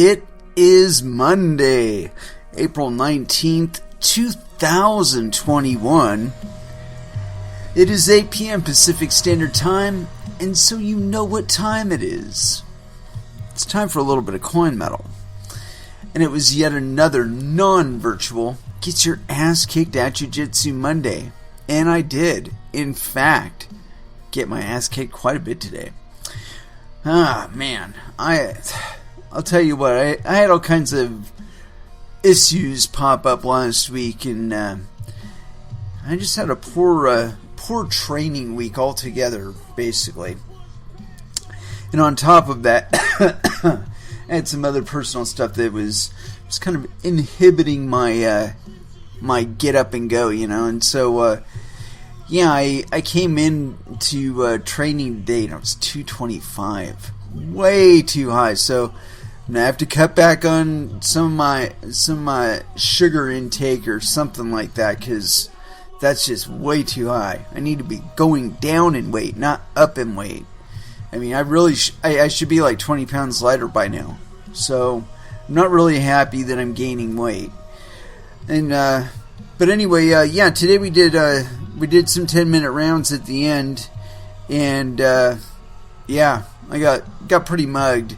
It is Monday, April 19th, 2021. It is 8 p.m. Pacific Standard Time, and so you know what time it is. It's time for a little bit of coin metal. And it was yet another non-virtual Get Your Ass Kicked at Jiu-Jitsu Monday. And I did, in fact, get my ass kicked quite a bit today. Ah, man. I'll tell you what, I had all kinds of issues pop up last week, and I just had a poor training week altogether, basically. And on top of that, I had some other personal stuff that was kind of inhibiting my my get up and go, you know. And so, I came in to training today, and I was 225, way too high. So I'm gonna have to cut back on some of my sugar intake or something like that, because that's just way too high. I need to be going down in weight, not up in weight. I mean, I should be like 20 pounds lighter by now. So I'm not really happy that I'm gaining weight. And but anyway, today we did some 10-minute rounds at the end, and I got pretty mugged.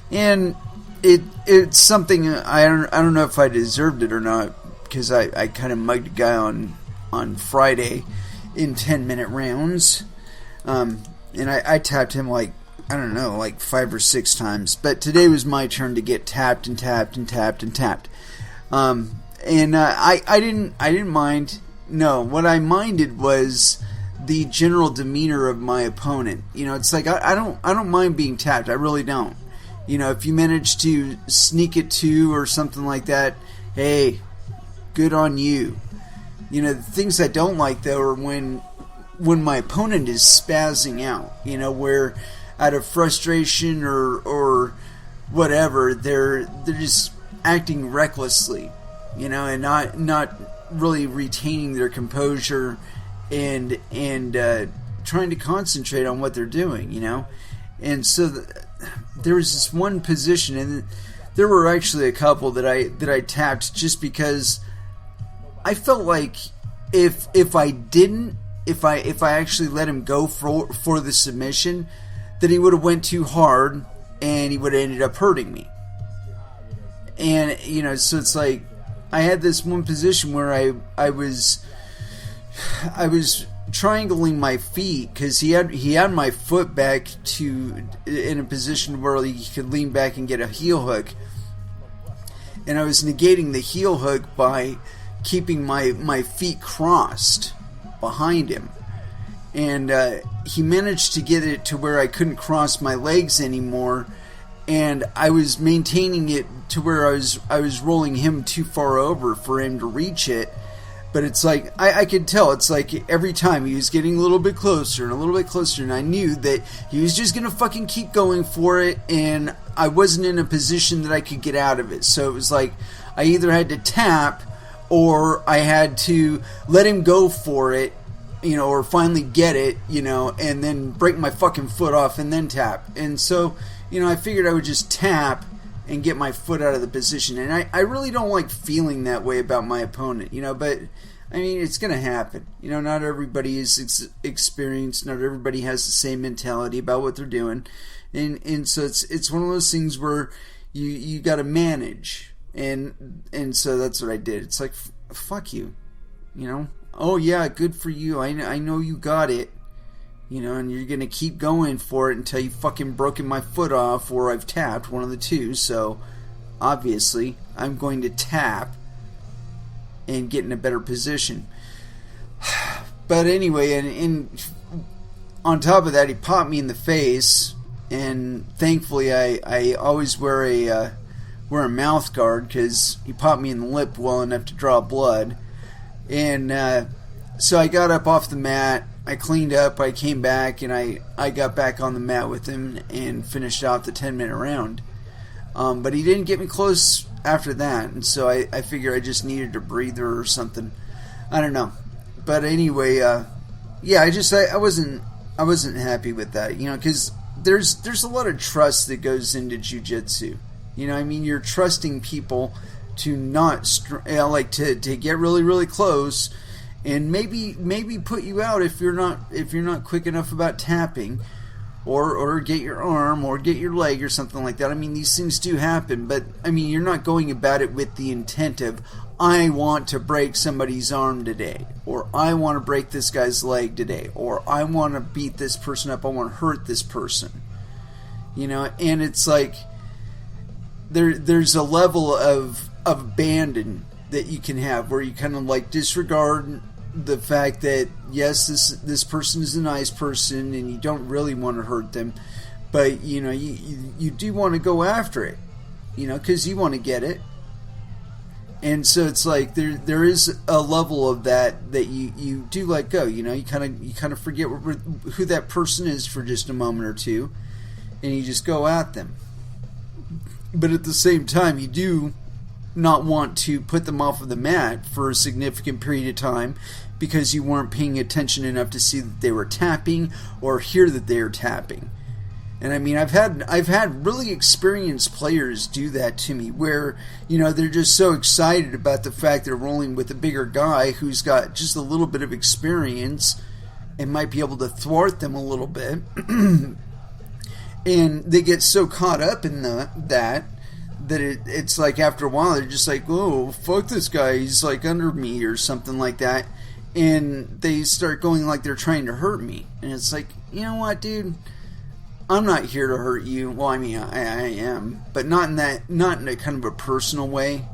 And it's something I don't know if I deserved it or not, because I kind of mugged a guy on Friday in 10-minute rounds, and I tapped him like 5 or 6 times. But today was my turn to get tapped and tapped and tapped and tapped. I didn't mind. No, what I minded was the general demeanor of my opponent. You know, it's like I don't mind being tapped. I really don't. You know, if you manage to sneak it to or something like that, hey, good on you. You know, the things I don't like, though, are when my opponent is spazzing out. You know, where out of frustration or whatever, they're just acting recklessly. You know, and not really retaining their composure and trying to concentrate on what they're doing. You know, and so there was this one position, and there were actually a couple that I tapped just because I felt like if I actually let him go for the submission, that he would have went too hard and he would have ended up hurting me. And you know, so it's like I had this one position where I was triangling my feet, because he had my foot back in a position where he could lean back and get a heel hook, and I was negating the heel hook by keeping my feet crossed behind him, and he managed to get it to where I couldn't cross my legs anymore, and I was maintaining it to where I was rolling him too far over for him to reach it. But it's like, I could tell, it's like every time he was getting a little bit closer and a little bit closer, and I knew that he was just going to fucking keep going for it, and I wasn't in a position that I could get out of it. So it was like, I either had to tap, or I had to let him go for it, you know, or finally get it, you know, and then break my fucking foot off and then tap. And so, you know, I figured I would just tap and get my foot out of the position. And I really don't like feeling that way about my opponent, you know, but I mean, it's going to happen. You know, not everybody is experienced, not everybody has the same mentality about what they're doing. And so it's one of those things where you got to manage. And so that's what I did. It's like, fuck you, you know. Oh yeah, good for you. I know you got it. You know, and you're going to keep going for it until you fucking broken my foot off or I've tapped, one of the two. So, obviously, I'm going to tap and get in a better position. But anyway, and on top of that, he popped me in the face. And thankfully, I always wear a mouth guard, because he popped me in the lip well enough to draw blood. And so I got up off the mat. I cleaned up, I came back, and I got back on the mat with him and finished out the 10-minute round. But he didn't get me close after that, and so I figured I just needed a breather or something. I don't know. But anyway, I wasn't happy with that, you know, because there's a lot of trust that goes into jiu-jitsu. You know, I mean, you're trusting people to not to get really, really close, and maybe put you out if you're not quick enough about tapping, or get your arm or get your leg or something like that. I mean, these things do happen, but I mean, you're not going about it with the intent of, I want to break somebody's arm today, or I want to break this guy's leg today, or I want to beat this person up, I want to hurt this person. You know, and it's like there's a level of abandon that you can have where you kind of like disregard the fact that, yes, this person is a nice person and you don't really want to hurt them, but you know, you do want to go after it, you know, because you want to get it. And so it's like there is a level of that you do let go. You know, you kind of forget who that person is for just a moment or two, and you just go at them. But at the same time, you do not want to put them off of the mat for a significant period of time because you weren't paying attention enough to see that they were tapping or hear that they were tapping. And I mean, I've had really experienced players do that to me, where, you know, they're just so excited about the fact they're rolling with a bigger guy who's got just a little bit of experience and might be able to thwart them a little bit. And they get so caught up in that it's like after a while they're just like, oh, fuck this guy, he's like under me or something like that. And they start going like they're trying to hurt me. And it's like, you know what, dude? I'm not here to hurt you. Well, I mean, I am, but not in a kind of a personal way,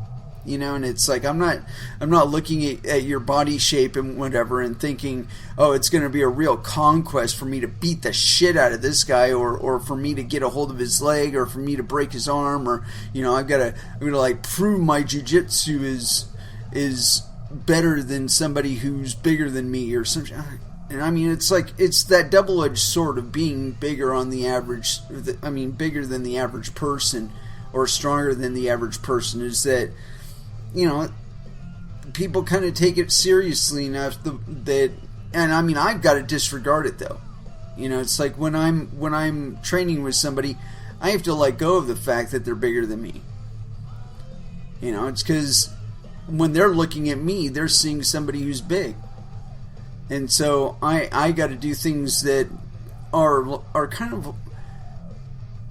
you know. And it's like I'm not looking at your body shape and whatever and thinking, oh, it's going to be a real conquest for me to beat the shit out of this guy, or for me to get a hold of his leg, or for me to break his arm, or, you know, I'm gonna like prove my jiu-jitsu is better than somebody who's bigger than me or something. And I mean, it's like, it's that double-edged sword of being bigger than the average person, or stronger than the average person, is that, you know, people kind of take it seriously enough that, and I mean, I've got to disregard it though. You know, it's like when I'm training with somebody, I have to let go of the fact that they're bigger than me. You know, it's because when they're looking at me, they're seeing somebody who's big. And so I got to do things that are kind of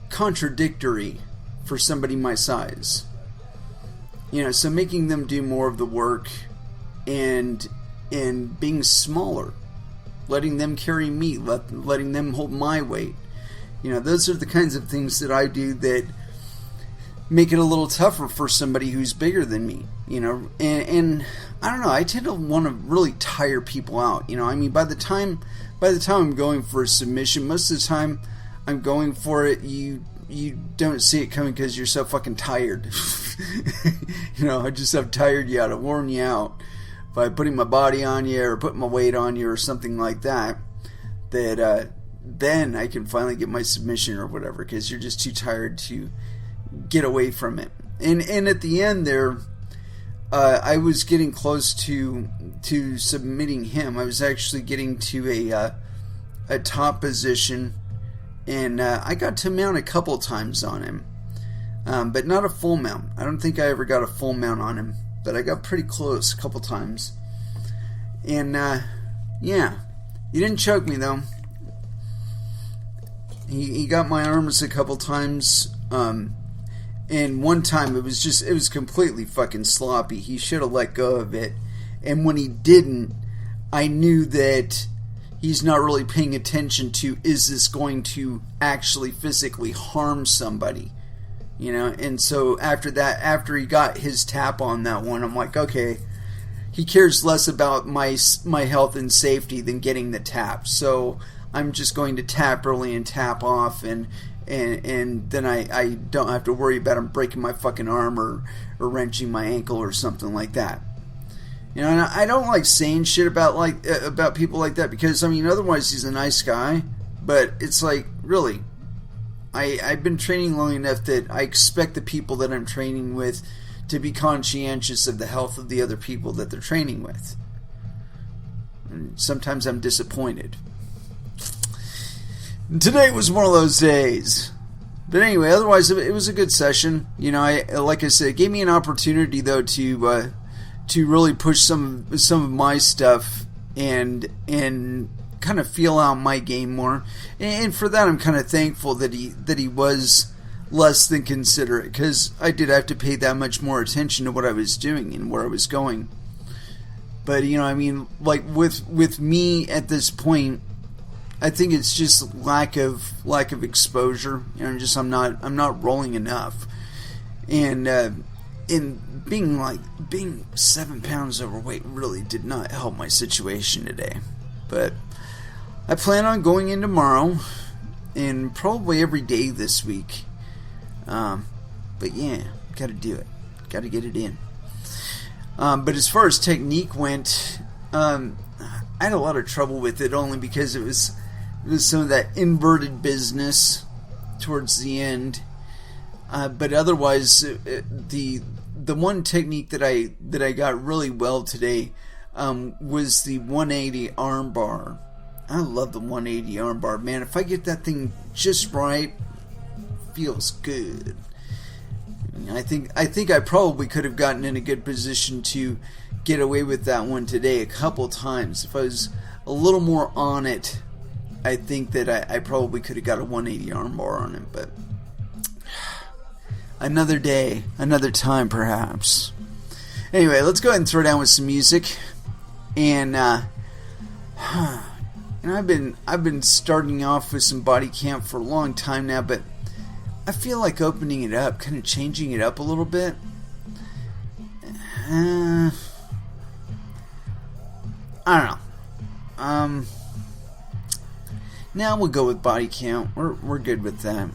contradictory for somebody my size. You know, so making them do more of the work and being smaller, letting them carry me, letting them hold my weight. You know, those are the kinds of things that I do that make it a little tougher for somebody who's bigger than me, you know. And I don't know, I tend to want to really tire people out, you know. I mean, by the time I'm going for a submission, most of the time I'm going for it, you don't see it coming because you're so fucking tired. You know, I've tired you out, I've worn you out by putting my body on you or putting my weight on you or something like that, then I can finally get my submission or whatever, because you're just too tired to get away from it. And at the end there, I was getting close to submitting him. I was actually getting to a top position, and I got to mount a couple times on him, but not a full mount. I don't think I ever got a full mount on him, but I got pretty close a couple times. And yeah, he didn't choke me though. He got my arms a couple times. And one time it was completely fucking sloppy. He should have let go of it. And when he didn't, I knew that he's not really paying attention to, is this going to actually physically harm somebody? You know, and so after that, after he got his tap on that one, I'm like, okay, he cares less about my health and safety than getting the tap. So I'm just going to tap early and tap off, and then I don't have to worry about him breaking my fucking arm or wrenching my ankle or something like that. You know, and I don't like saying shit about people like that, because, I mean, otherwise he's a nice guy, but it's like, really, I've been training long enough that I expect the people that I'm training with to be conscientious of the health of the other people that they're training with. And sometimes I'm disappointed. Today was one of those days. But anyway, otherwise it was a good session. Like I said, it gave me an opportunity though to really push some of my stuff and kind of feel out my game more. And for that, I'm kind of thankful that he was less than considerate, because I did have to pay that much more attention to what I was doing and where I was going. But like with me at this point, I think it's just lack of exposure. I'm not rolling enough, and being 7 pounds overweight really did not help my situation today. But I plan on going in tomorrow and probably every day this week. But yeah, got to do it. Got to get it in. But as far as technique went, I had a lot of trouble with it, only because it was some of that inverted business towards the end. But otherwise, the one technique that I got really well today was the 180 arm bar. I love the 180 arm bar, man. If I get that thing just right, feels good. I think I probably could have gotten in a good position to get away with that one today a couple times. If I was a little more on it, I think that I probably could have got a 180 arm bar on it. But another day, another time, perhaps. Anyway, let's go ahead and throw down with some music. And I've been starting off with some body camp for a long time now, but I feel like opening it up, kind of changing it up a little bit. I don't know. Now we'll go with body count. We're good with that.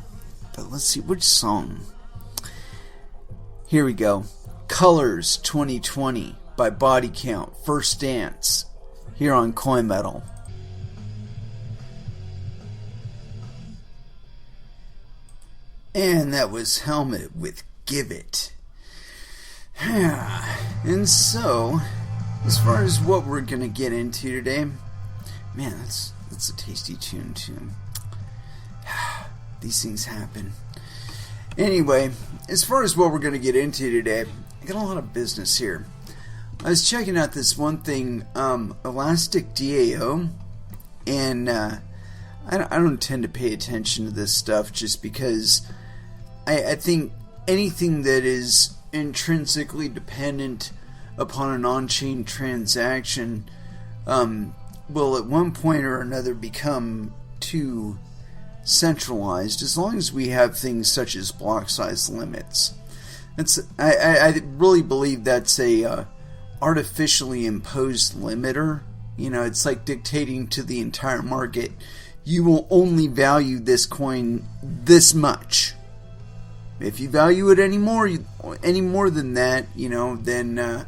But let's see, which song? Here we go. Colors 2020 by Body Count. First Dance. Here on Coin Metal. And that was Helmet with Give It. And so, as far as what we're going to get into today, man, that's a tasty tune too. These things happen. Anyway, as far as what we're going to get into today, I got a lot of business here. I was checking out this one thing, Elastic DAO, and I don't tend to pay attention to this stuff just because I think anything that is intrinsically dependent upon an on-chain transaction will at one point or another become too centralized, as long as we have things such as block size limits. I really believe that's a artificially imposed limiter. It's like dictating to the entire market, you will only value this coin this much. If you value it any more than that, then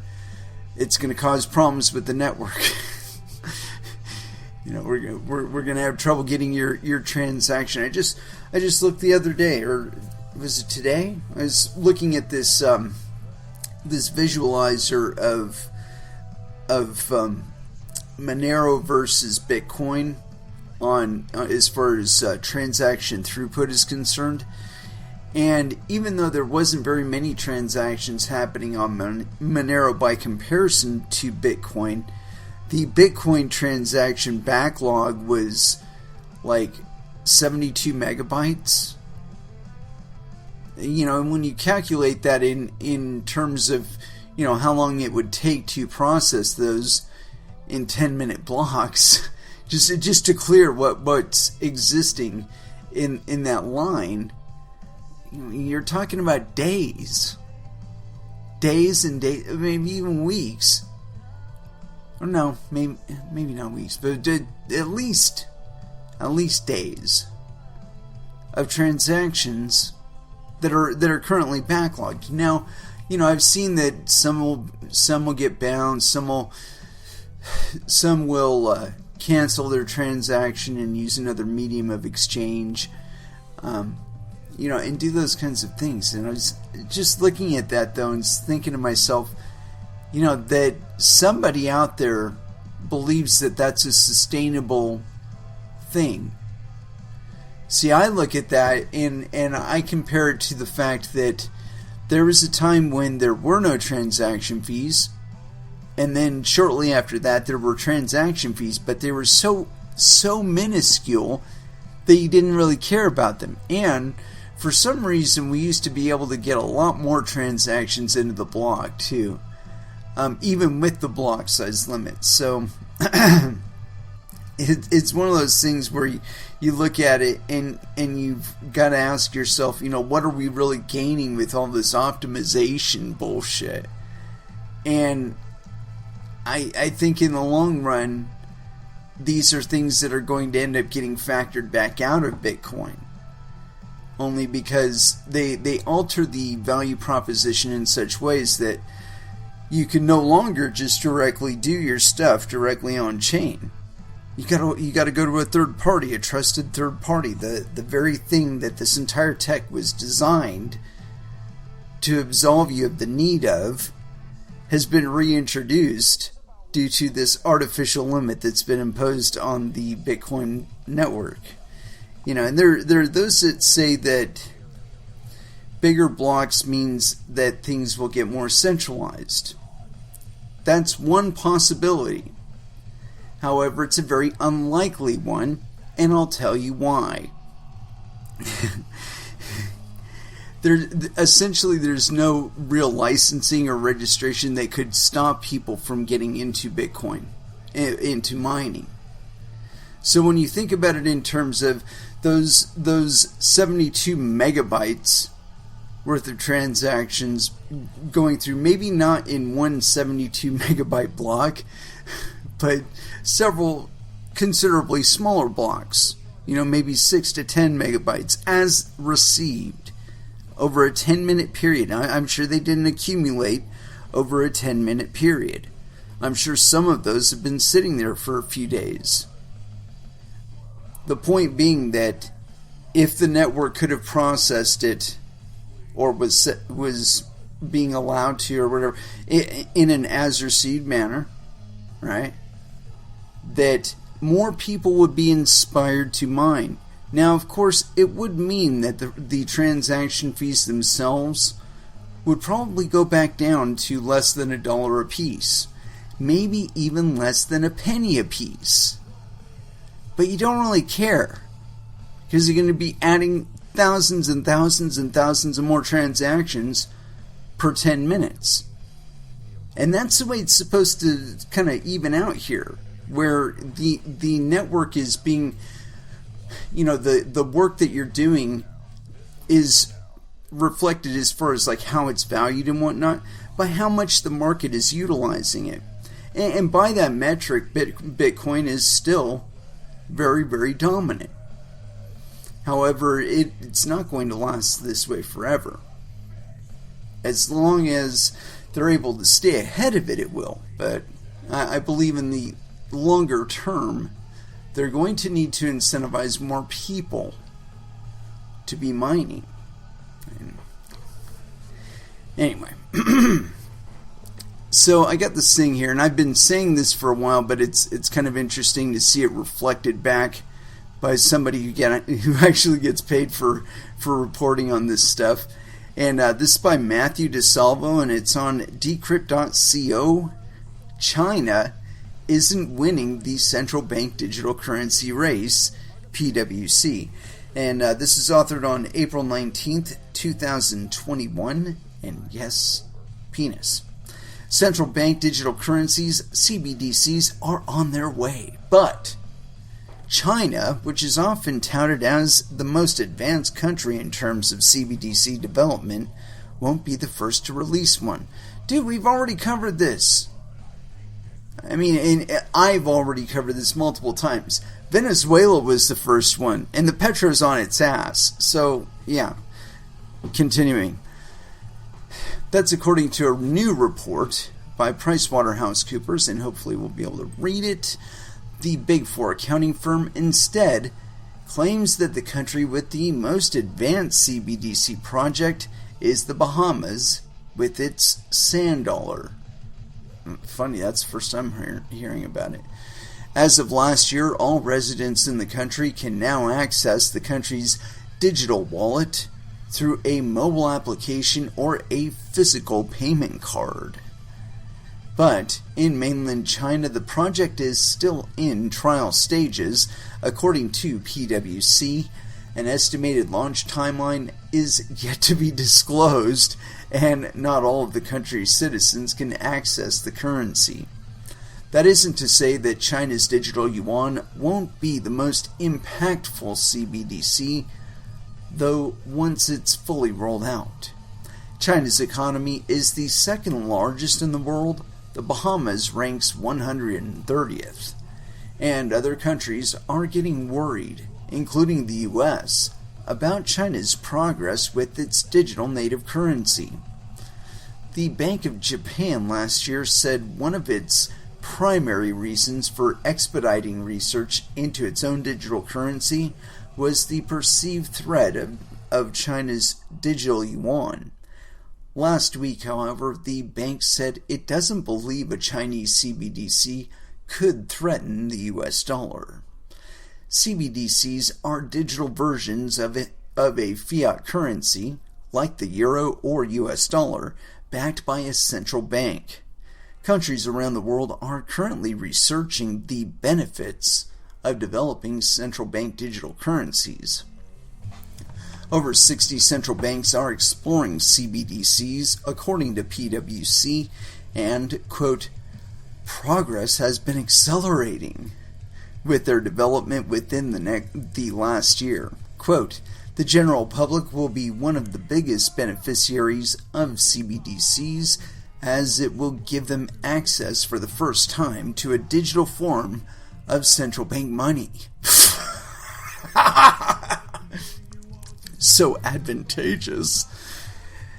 it's going to cause problems with the network. We're going to have trouble getting your transaction. I just looked the other day, or was it today? I was looking at this this visualizer of Monero versus Bitcoin on as far as transaction throughput is concerned. And even though there wasn't very many transactions happening on Monero by comparison to Bitcoin, the Bitcoin transaction backlog was like 72 megabytes. And when you calculate that in terms of, how long it would take to process those in 10-minute blocks, just to clear what's existing in that line, you're talking about days and days, maybe even weeks. Or no, maybe not weeks, but at least days of transactions that are currently backlogged. Now, I've seen that some will get bound, some will cancel their transaction and use another medium of exchange. And do those kinds of things. And I was just looking at that, though, and thinking to myself, that somebody out there believes that that's a sustainable thing. See, I look at that and I compare it to the fact that there was a time when there were no transaction fees, and then shortly after that there were transaction fees, but they were so minuscule that you didn't really care about them. And for some reason we used to be able to get a lot more transactions into the block too, even with the block size limit. So it's one of those things where you look at it and you've got to ask yourself, what are we really gaining with all this optimization bullshit? And I think in the long run, these are things that are going to end up getting factored back out of Bitcoin. Only because they alter the value proposition in such ways that you can no longer just directly do your stuff directly on chain. You gotta go to a third party, a trusted third party. The very thing that this entire tech was designed to absolve you of the need of has been reintroduced due to this artificial limit that's been imposed on the Bitcoin network. And there are those that say that bigger blocks means that things will get more centralized. That's one possibility. However, it's a very unlikely one, and I'll tell you why. There's no real licensing or registration that could stop people from getting into Bitcoin, into mining. So when you think about it in terms of those 72 megabytes worth of transactions going through, maybe not in one 72 megabyte block, but several considerably smaller blocks, maybe 6 to 10 megabytes as received over a 10-minute period. I'm sure they didn't accumulate over a 10-minute period. I'm sure some of those have been sitting there for a few days. The point being that if the network could have processed it, or was being allowed to, or whatever, in an as received manner, right, that more people would be inspired to mine. Now, of course, it would mean that the transaction fees themselves would probably go back down to less than $1 a piece, maybe even less than a penny a piece. But you don't really care, because you're going to be adding thousands and thousands and thousands of more transactions per 10 minutes. And that's the way it's supposed to kind of even out here, where the network is being, the work that you're doing is reflected as far as like how it's valued and whatnot by how much the market is utilizing it. And by that metric, Bitcoin is still very, very dominant. However, it's not going to last this way forever. As long as they're able to stay ahead of it, it will. But I believe in the longer term, they're going to need to incentivize more people to be mining. Anyway, so I got this thing here, and I've been saying this for a while, but it's kind of interesting to see it reflected back by somebody who actually gets paid for reporting on this stuff. And this is by Matthew DeSalvo, and it's on decrypt.co. China isn't winning the central bank digital currency race, PwC. And this is authored on April 19th, 2021. And yes, penis. Central bank digital currencies, CBDCs, are on their way. But China, which is often touted as the most advanced country in terms of CBDC development, won't be the first to release one. Dude, we've already covered this. I mean, and I've already covered this multiple times. Venezuela was the first one, and the petro's on its ass. So, yeah. Continuing. That's according to a new report by PricewaterhouseCoopers, and hopefully we'll be able to read it. The Big Four accounting firm instead claims that the country with the most advanced CBDC project is the Bahamas with its sand dollar. Funny, that's the first time hearing about it. As of last year, all residents in the country can now access the country's digital wallet through a mobile application or a physical payment card. But in mainland China, the project is still in trial stages. According to PwC, an estimated launch timeline is yet to be disclosed, and not all of the country's citizens can access the currency. That isn't to say that China's digital yuan won't be the most impactful CBDC, though once it's fully rolled out. China's economy is the second largest in the world. The Bahamas ranks 130th, and other countries are getting worried, including the US, about China's progress with its digital native currency. The Bank of Japan last year said one of its primary reasons for expediting research into its own digital currency was the perceived threat of China's digital yuan. Last week, however, the bank said it doesn't believe a Chinese CBDC could threaten the US dollar. CBDCs are digital versions of a fiat currency, like the euro or US dollar, backed by a central bank. Countries around the world are currently researching the benefits of developing central bank digital currencies. Over 60 central banks are exploring CBDCs, according to PwC, and, quote, progress has been accelerating with their development within the last year. Quote, the general public will be one of the biggest beneficiaries of CBDCs, as it will give them access for the first time to a digital form of central bank money. So advantageous.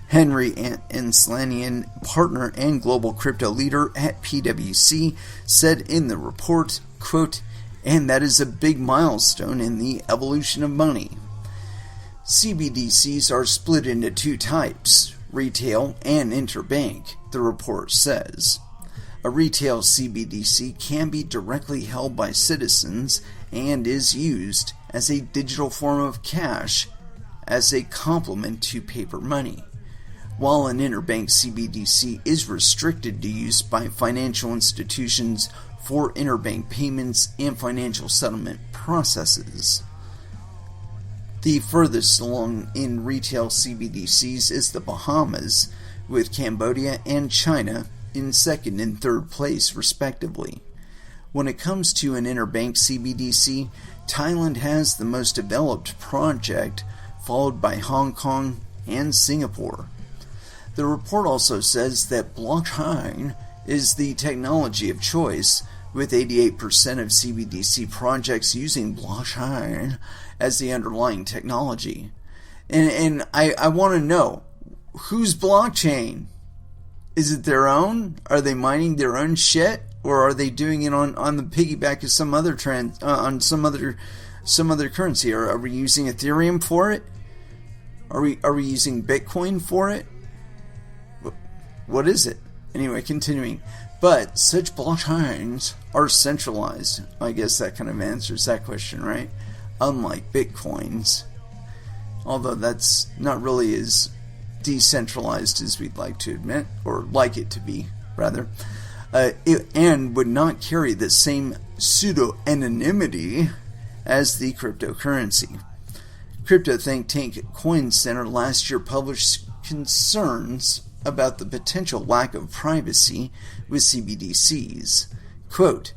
Henry Anslanian, partner and global crypto leader at PwC, said in the report, quote, and that is a big milestone in the evolution of money. CBDCs are split into two types, retail and interbank, the report says. A retail CBDC can be directly held by citizens and is used as a digital form of cash as a complement to paper money, while an interbank CBDC is restricted to use by financial institutions for interbank payments and financial settlement processes. The furthest along in retail CBDCs is the Bahamas, with Cambodia and China in second and third place, respectively. When it comes to an interbank CBDC, Thailand has the most developed project, followed by Hong Kong and Singapore. The report also says that blockchain is the technology of choice, with 88% of CBDC projects using blockchain as the underlying technology. And I want to know, whose blockchain? Is it their own? Are they mining their own shit, or are they doing it on the piggyback of some other some other currency? Are we using Ethereum for it? Are we using Bitcoin for it? What is it? Anyway, continuing. But such blockchains are centralized. I guess that kind of answers that question, right? Unlike Bitcoins. Although that's not really as decentralized as we'd like to admit, or like it to be, rather. And would not carry the same pseudo-anonymity as the cryptocurrency. Crypto think tank Coin Center last year published concerns about the potential lack of privacy with CBDCs. Quote,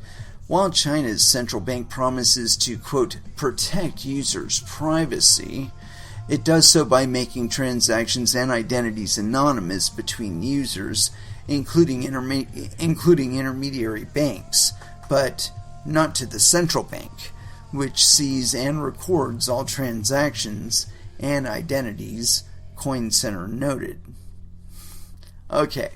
while China's central bank promises to, quote, protect users' privacy, it does so by making transactions and identities anonymous between users, including intermediary banks, but not to the central bank, which sees and records all transactions and identities, Coin Center noted. Okay,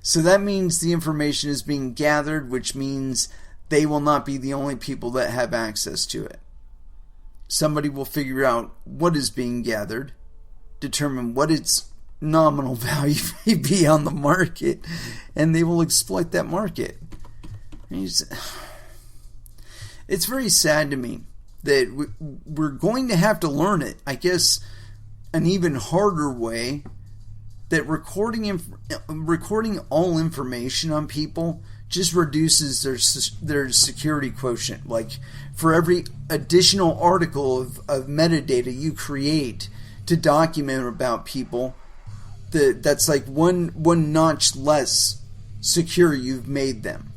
so that means the information is being gathered, which means they will not be the only people that have access to it. Somebody will figure out what is being gathered, determine what its nominal value may be on the market, and they will exploit that market. it's very sad to me that we're going to have to learn it. I guess an even harder way, that recording all information on people just reduces their security quotient. Like, for every additional article of metadata you create to document about people, that's like one notch less secure you've made them.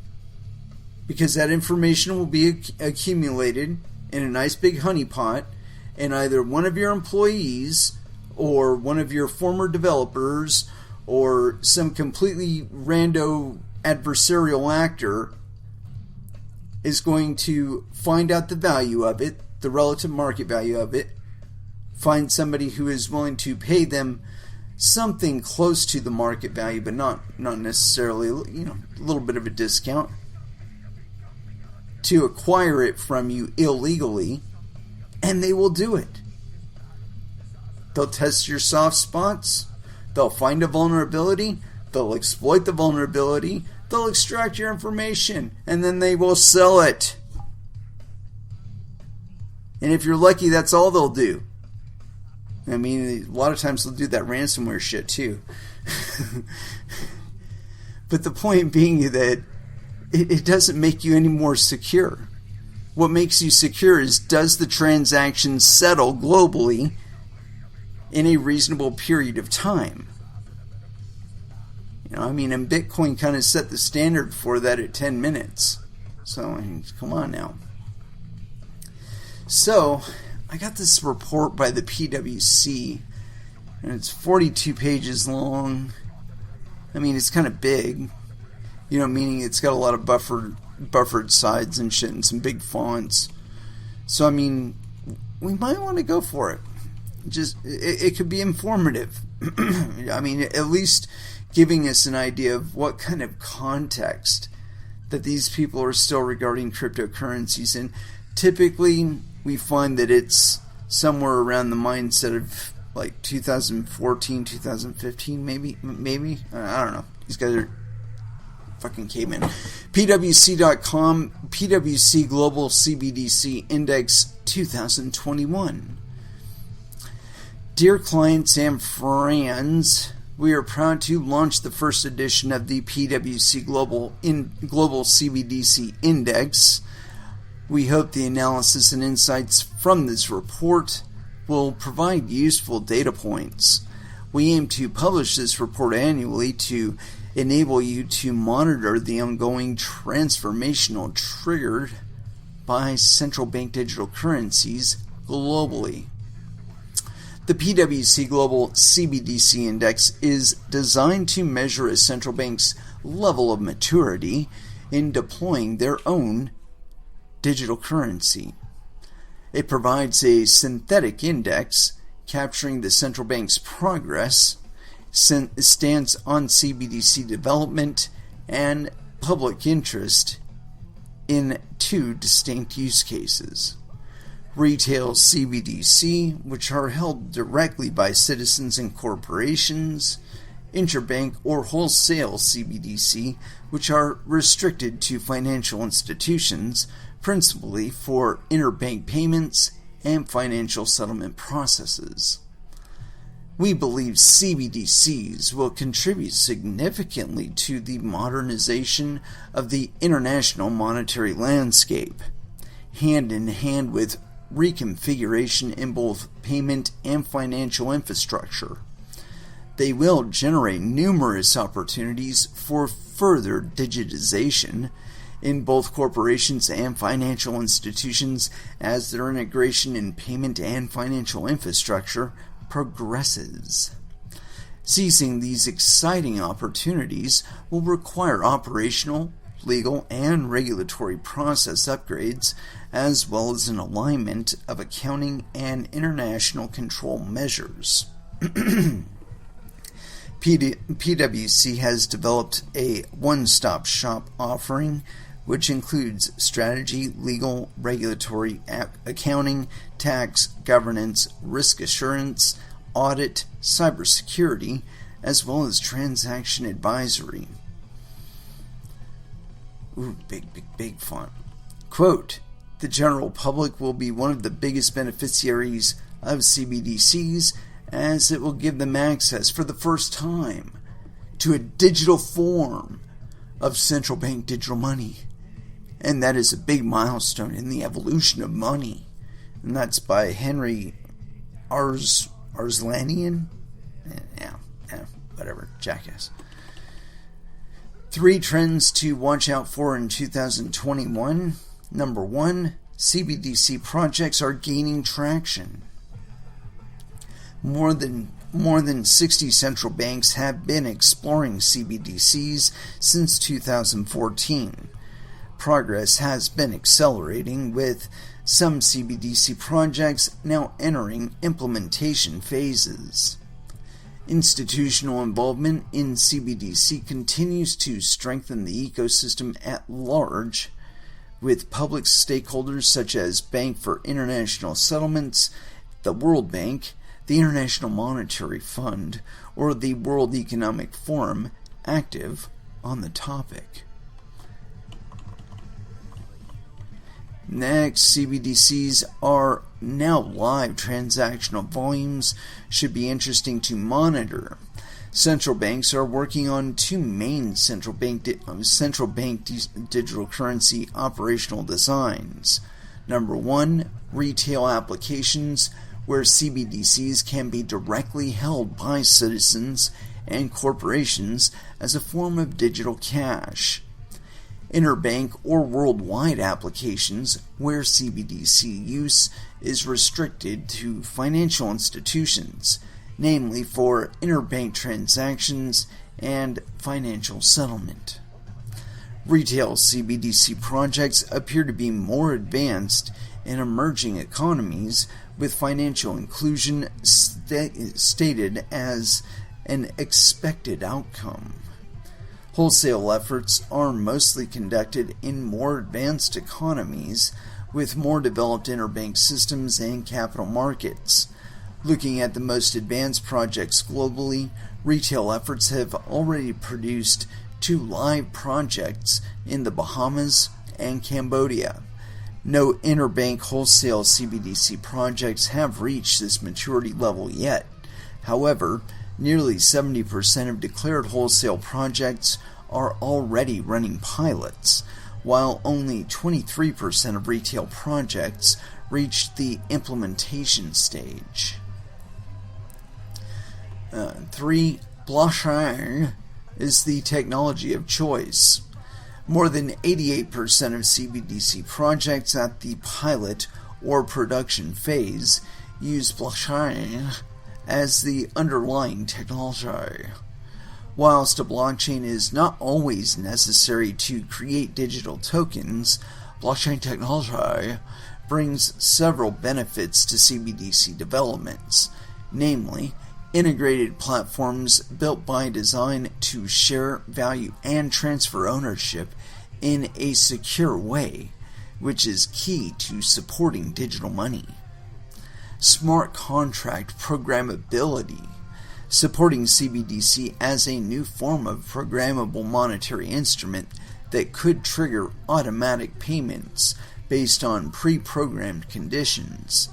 Because that information will be accumulated in a nice big honeypot, and either one of your employees or one of your former developers or some completely rando adversarial actor is going to find out the value of it, the relative market value of it, find somebody who is willing to pay them something close to the market value, but not necessarily, a little bit of a discount, to acquire it from you illegally, and they will do it. They'll test your soft spots, they'll find a vulnerability, they'll exploit the vulnerability, they'll extract your information, and then they will sell it. And if you're lucky, that's all they'll do. I mean, a lot of times they'll do that ransomware shit too. But the point being that it doesn't make you any more secure. What makes you secure is, does the transaction settle globally in a reasonable period of time? And Bitcoin kind of set the standard for that at 10 minutes. So, come on now. So, I got this report by the PwC, and it's 42 pages long. It's kind of big, meaning it's got a lot of buffered sides and shit and some big fonts. So, we might want to go for it. It could be informative. At least giving us an idea of what kind of context that these people are still regarding cryptocurrencies in. Typically, we find that it's somewhere around the mindset of like 2014, 2015, maybe. I don't know. These guys are fucking cavemen. PwC.com, PwC Global CBDC Index 2021. Dear clients and friends, we are proud to launch the first edition of the PwC Global CBDC Index. We hope the analysis and insights from this report will provide useful data points. We aim to publish this report annually to enable you to monitor the ongoing transformational triggered by central bank digital currencies globally. The PwC Global CBDC Index is designed to measure a central bank's level of maturity in deploying their own digital currency. It provides a synthetic index capturing the central bank's progress, stance on CBDC development, and public interest in two distinct use cases. Retail CBDC, which are held directly by citizens and corporations, interbank or wholesale CBDC, which are restricted to financial institutions, principally for interbank payments and financial settlement processes. We believe CBDCs will contribute significantly to the modernization of the international monetary landscape, hand in hand with reconfiguration in both payment and financial infrastructure. They will generate numerous opportunities for further digitization in both corporations and financial institutions as their integration in payment and financial infrastructure progresses. Seizing these exciting opportunities will require operational, legal, and regulatory process upgrades, as well as an alignment of accounting and international control measures. PwC has developed a one-stop shop offering which includes strategy, legal, regulatory, accounting, tax, governance, risk assurance, audit, cybersecurity, as well as transaction advisory. Ooh, big font. Quote, The general public will be one of the biggest beneficiaries of CBDCs, as it will give them access for the first time to a digital form of central bank digital money. And that is a big milestone in the evolution of money. And that's by Henry Arslanian. Yeah, whatever, jackass. 3 trends to watch out for in 2021. Number 1, CBDC projects are gaining traction. More than 60 central banks have been exploring CBDCs since 2014. Progress has been accelerating, with some CBDC projects now entering implementation phases. Institutional involvement in CBDC continues to strengthen the ecosystem at large, with public stakeholders such as Bank for International Settlements, the World Bank, the International Monetary Fund, or the World Economic Forum active on the topic. Next, CBDCs are now live. Transactional volumes should be interesting to monitor. Central banks are working on 2 main central bank digital currency operational designs. Number 1, retail applications, where CBDCs can be directly held by citizens and corporations as a form of digital cash. Interbank or worldwide applications, where CBDC use is restricted to financial institutions, namely for interbank transactions and financial settlement. Retail CBDC projects appear to be more advanced in emerging economies, with financial inclusion stated as an expected outcome. Wholesale efforts are mostly conducted in more advanced economies, with more developed interbank systems and capital markets. Looking at the most advanced projects globally, retail efforts have already produced 2 live projects in the Bahamas and Cambodia. No interbank wholesale CBDC projects have reached this maturity level yet. However, nearly 70% of declared wholesale projects are already running pilots, while only 23% of retail projects reached the implementation stage. 3. Blockchain is the technology of choice. More than 88% of CBDC projects at the pilot or production phase use blockchain as the underlying technology. Whilst a blockchain is not always necessary to create digital tokens, blockchain technology brings several benefits to CBDC developments, namely integrated platforms built by design to share value and transfer ownership in a secure way, which is key to supporting digital money. Smart contract programmability, supporting CBDC as a new form of programmable monetary instrument that could trigger automatic payments based on pre-programmed conditions,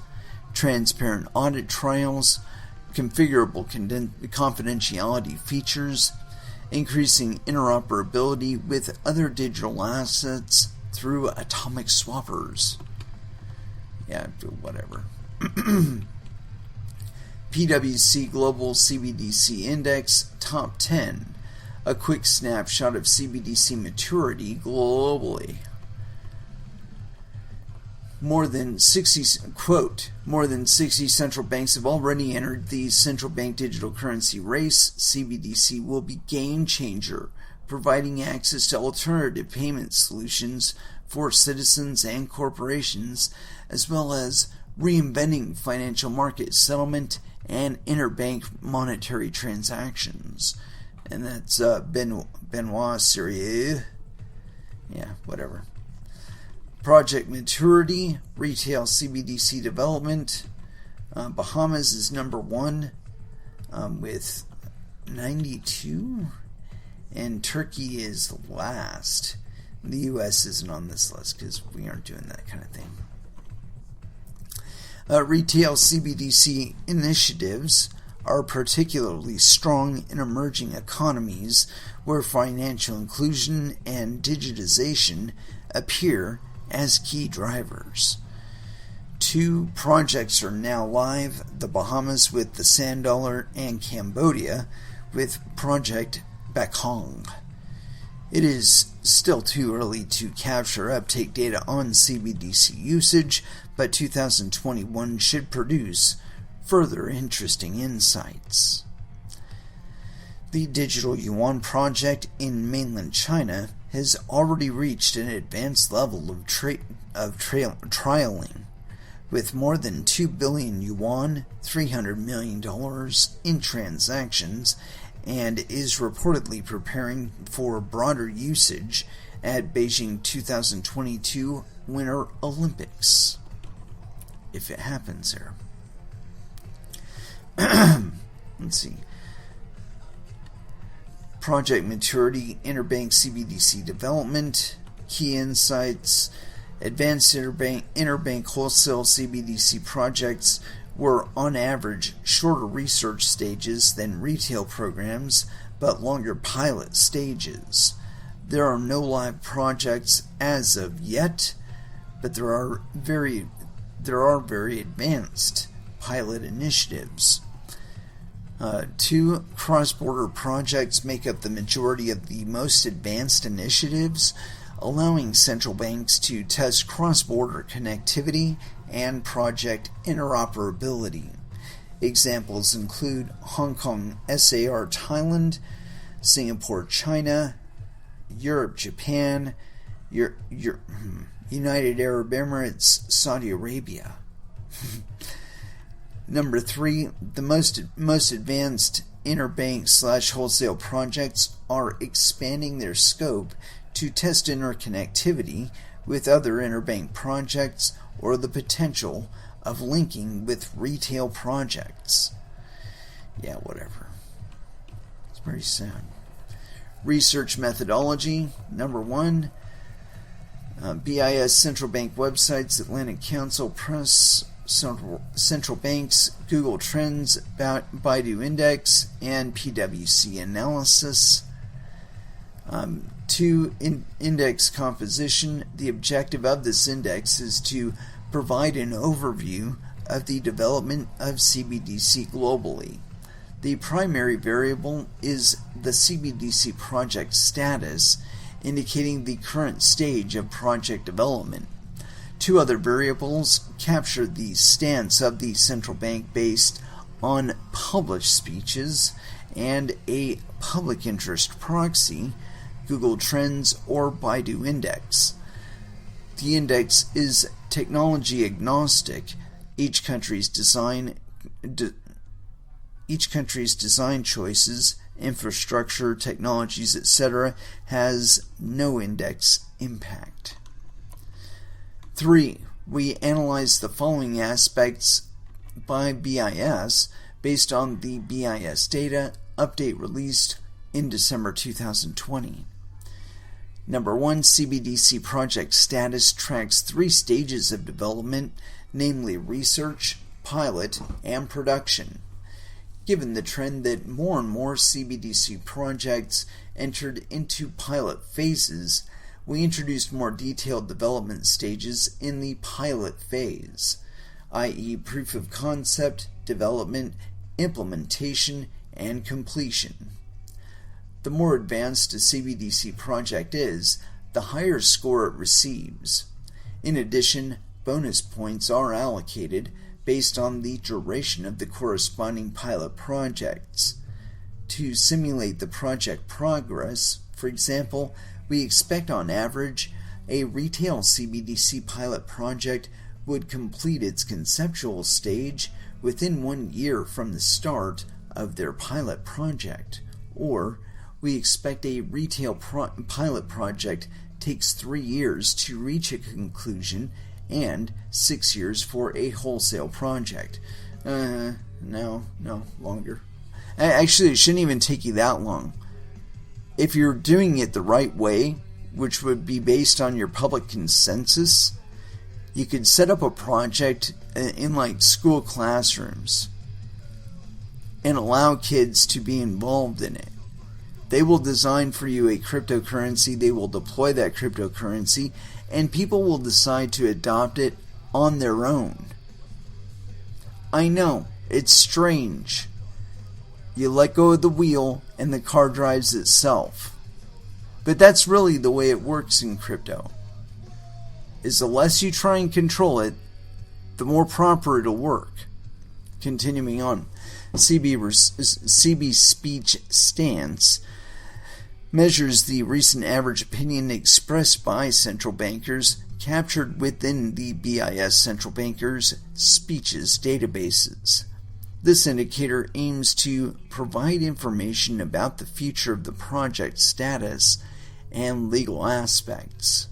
transparent audit trails, configurable confidentiality features, increasing interoperability with other digital assets through atomic swappers. Yeah, whatever. PwC Global CBDC Index Top 10, a quick snapshot of CBDC maturity globally. More than 60 central banks have already entered the central bank digital currency race. CBDC will be game changer, providing access to alternative payment solutions for citizens and corporations, as well as reinventing financial market settlement and interbank monetary transactions. And that's Benoit Serrier. Yeah, whatever. Project maturity, retail CBDC development. Bahamas is number 1 with 92, and Turkey is last. The U.S. isn't on this list because we aren't doing that kind of thing. Retail CBDC initiatives are particularly strong in emerging economies where financial inclusion and digitization appear as key drivers. 2 projects are now live, the Bahamas with the Sand Dollar and Cambodia with Project Bakong. It is still too early to capture uptake data on CBDC usage, but 2021 should produce further interesting insights. The Digital Yuan project in mainland China has already reached an advanced level of trialing, with more than 2 billion yuan, $300 million in transactions, and is reportedly preparing for broader usage at Beijing 2022 Winter Olympics, if it happens there. Let's see. Project maturity, interbank CBDC development, key insights. Advanced interbank wholesale CBDC projects were on average shorter research stages than retail programs, but longer pilot stages. There are no live projects as of yet, but there are very advanced pilot initiatives. 2 cross-border projects make up the majority of the most advanced initiatives, allowing central banks to test cross-border connectivity and project interoperability. Examples include Hong Kong SAR Thailand, Singapore China, Europe Japan, United Arab Emirates Saudi Arabia. Number 3, the most advanced interbank/wholesale projects are expanding their scope to test interconnectivity with other interbank projects or the potential of linking with retail projects. Yeah, whatever. It's very sad. Research methodology. Number 1, BIS Central Bank websites, Atlantic Council Press, Central Banks, Google Trends, Baidu Index, and PwC Analysis. 2, index composition. The objective of this index is to provide an overview of the development of CBDC globally. The primary variable is the CBDC project status, indicating the current stage of project development. 2 other variables capture the stance of the central bank based on published speeches and a public interest proxy, Google Trends, or Baidu Index. The index is technology agnostic. Each country's design choices, infrastructure, technologies, etc., has no index impact. 3. We analyze the following aspects by BIS based on the BIS data update released in December 2020. Number 1, CBDC project status tracks 3 stages of development, namely research, pilot, and production. Given the trend that more and more CBDC projects entered into pilot phases, we introduced more detailed development stages in the pilot phase, i.e. proof of concept, development, implementation, and completion. The more advanced a CBDC project is, the higher score it receives. In addition, bonus points are allocated based on the duration of the corresponding pilot projects. To simulate the project progress, for example, we expect on average a retail CBDC pilot project would complete its conceptual stage within 1 year from the start of their pilot project, or we expect a retail pilot project takes 3 years to reach a conclusion and 6 years for a wholesale project. No, longer. Actually, it shouldn't even take you that long. If you're doing it the right way, which would be based on your public consensus. You could set up a project in like school classrooms and allow kids to be involved in it. They will design for you a cryptocurrency, they will deploy that cryptocurrency, and people will decide to adopt it on their own. I know, it's strange. You let go of the wheel and the car drives itself. But that's really the way it works in crypto. Is the less you try and control it, the more proper it'll work. Continuing on, CB Speech Stance measures the recent average opinion expressed by central bankers captured within the BIS central bankers' speeches databases. This indicator aims to provide information about the future of the project status and legal aspects.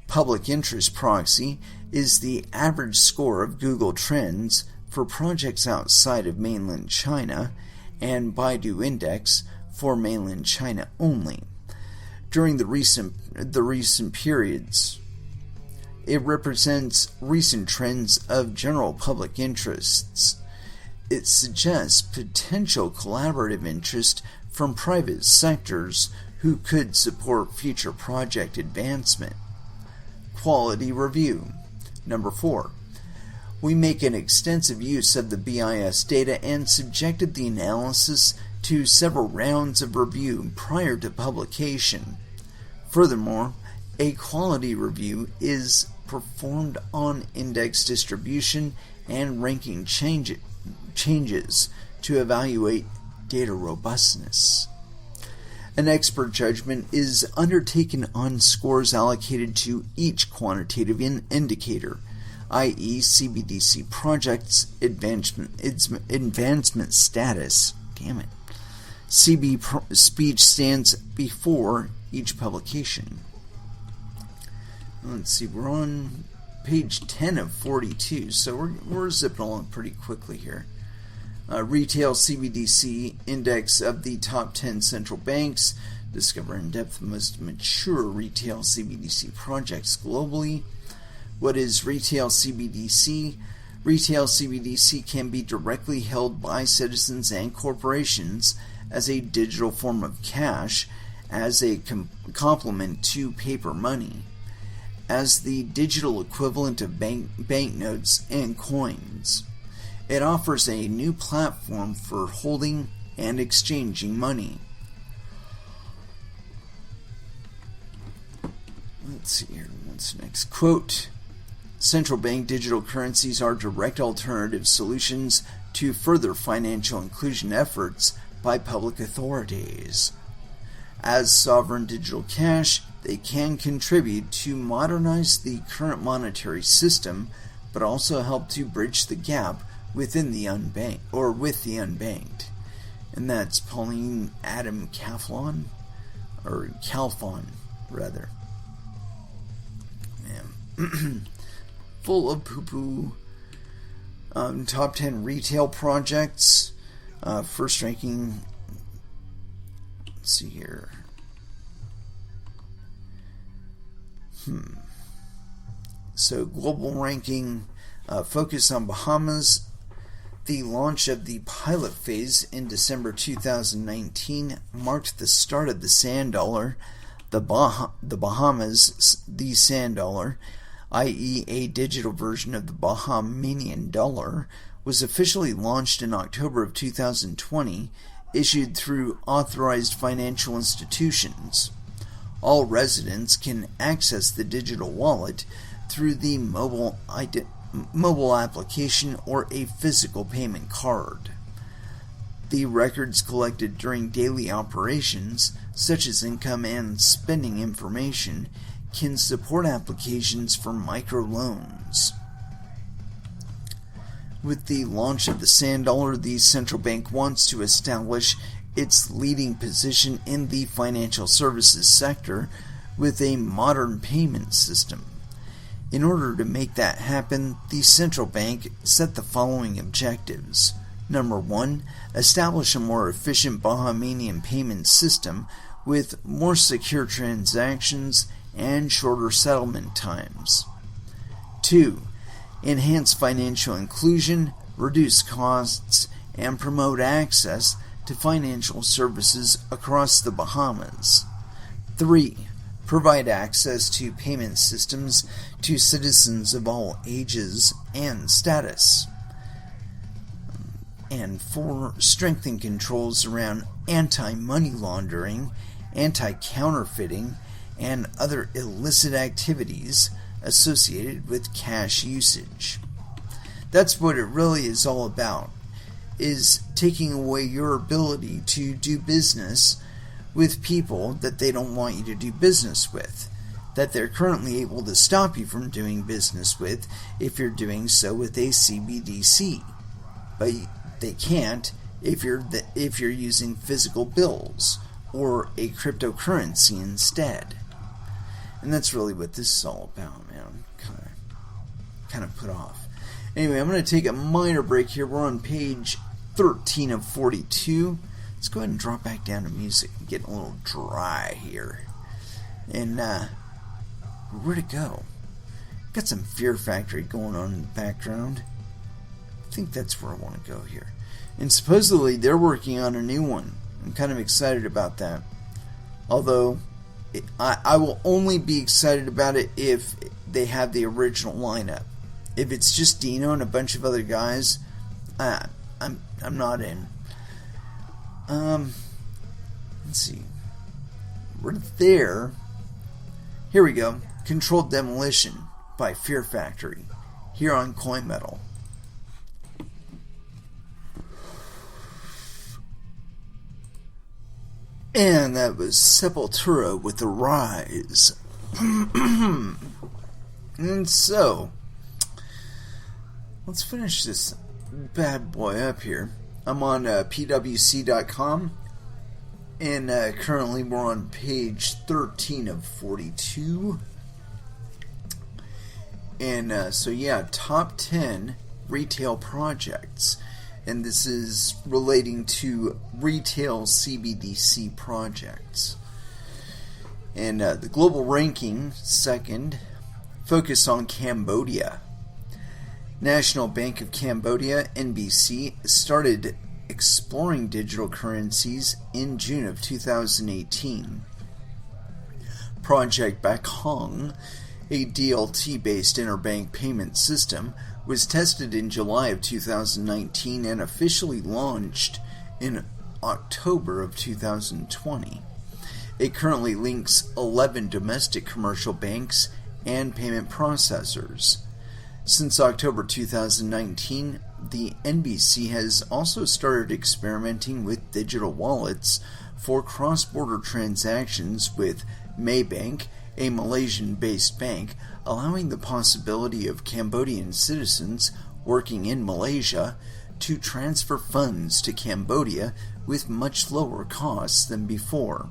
Public Interest Proxy is the average score of Google Trends for projects outside of mainland China, and Baidu Index for mainland China only. During the recent periods, it represents recent trends of general public interests. It suggests potential collaborative interest from private sectors who could support future project advancement. Quality review. Number 4. We make an extensive use of the BIS data and subjected the analysis to several rounds of review prior to publication. Furthermore, a quality review is performed on index distribution and ranking changes to evaluate data robustness. An expert judgment is undertaken on scores allocated to each quantitative indicator, i.e. CBDC project's advancement status. Damn it. Speech stands before each publication. Let's see, we're on page 10 of 42, so we're zipping along pretty quickly here. Retail CBDC Index of the top 10 central banks. Discover in depth the most mature retail CBDC projects globally. What is retail CBDC? Retail CBDC can be directly held by citizens and corporations as a digital form of cash, as a complement to paper money, as the digital equivalent of banknotes and coins. It offers a new platform for holding and exchanging money. Let's see here, what's next? Quote, central bank digital currencies are direct alternative solutions to further financial inclusion efforts by public authorities. As sovereign digital cash, they can contribute to modernize the current monetary system, but also help to bridge the gap within the unbanked, or with the unbanked. And that's Pauline Adam Calfon, or Calfon, rather. Man. Full of poo-poo. Top 10 retail projects. First ranking, let's see here. So global ranking, focus on Bahamas. The launch of the pilot phase in December 2019 marked the start of the sand dollar. The Bahamas, the sand dollar, i.e. a digital version of the Bahamian dollar, was officially launched in October of 2020, issued through authorized financial institutions. All residents can access the digital wallet through the mobile application or a physical payment card. The records collected during daily operations, such as income and spending information, can support applications for microloans. With the launch of the sand dollar, the central bank wants to establish its leading position in the financial services sector with a modern payment system. In order to make that happen, the central bank set the following objectives. Number 1, establish a more efficient Bahamian payment system with more secure transactions and shorter settlement times. 2. Enhance financial inclusion, reduce costs, and promote access to financial services across the Bahamas. 3. Provide access to payment systems to citizens of all ages and status. And 4. Strengthen controls around anti-money laundering, anti-counterfeiting, and other illicit activities associated with cash usage. That's what it really is all about, is taking away your ability to do business with people that they don't want you to do business with, that they're currently able to stop you from doing business with if you're doing so with a CBDC. But they can't if you're using physical bills or a cryptocurrency instead. And that's really what this is all about, man. Kind of put off. Anyway, I'm going to take a minor break here. We're on page 13 of 42. Let's go ahead and drop back down to music. I'm getting a little dry here. And where'd it go? Got some Fear Factory going on in the background. I think that's where I want to go here. And supposedly they're working on a new one. I'm kind of excited about that. Although I will only be excited about it if they have the original lineup. If it's just Dino and a bunch of other guys, I'm not in. Let's see. We're there. Here we go. Controlled Demolition by Fear Factory here on Coin Metal. And that was Sepultura with The Rise. And so, let's finish this bad boy up here. I'm on pwc.com, and currently we're on page 13 of 42. And so yeah, top 10 retail projects. And this is relating to retail CBDC projects. And the global ranking, second, focus on Cambodia. National Bank of Cambodia, NBC, started exploring digital currencies in June of 2018. Project Bakong, a DLT-based interbank payment system, was tested in July of 2019 and officially launched in October of 2020. It currently links 11 domestic commercial banks and payment processors. Since October 2019, the NBC has also started experimenting with digital wallets for cross-border transactions with Maybank, a Malaysian-based bank, allowing the possibility of Cambodian citizens working in Malaysia to transfer funds to Cambodia with much lower costs than before.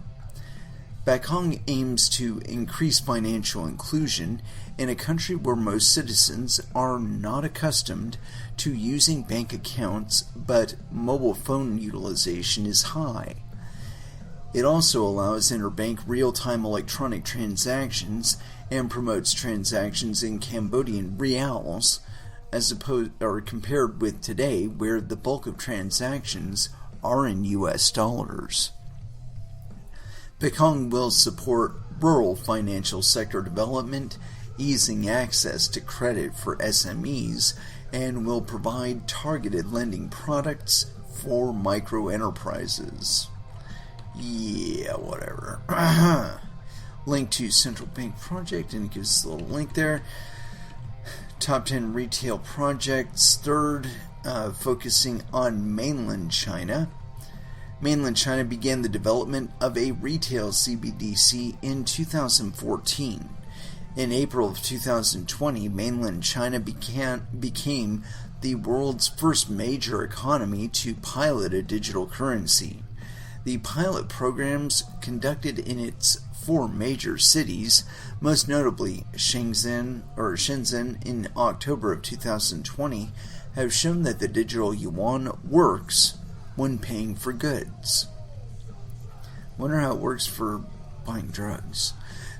Bakong aims to increase financial inclusion in a country where most citizens are not accustomed to using bank accounts, but mobile phone utilization is high. It also allows interbank real-time electronic transactions and promotes transactions in Cambodian reals, as opposed or compared with today, where the bulk of transactions are in US dollars. Bakong will support rural financial sector development, easing access to credit for SMEs, and will provide targeted lending products for micro enterprises. Yeah, whatever. Link to Central Bank Project, and it gives us a little link there. Top 10 retail projects. Third, focusing on mainland China. Mainland China began the development of a retail CBDC in 2014. In April of 2020, mainland China became the world's first major economy to pilot a digital currency. The pilot programs conducted in its 4 major cities, most notably Shenzhen in October of 2020, have shown that the digital yuan works when paying for goods. Wonder how it works for buying drugs.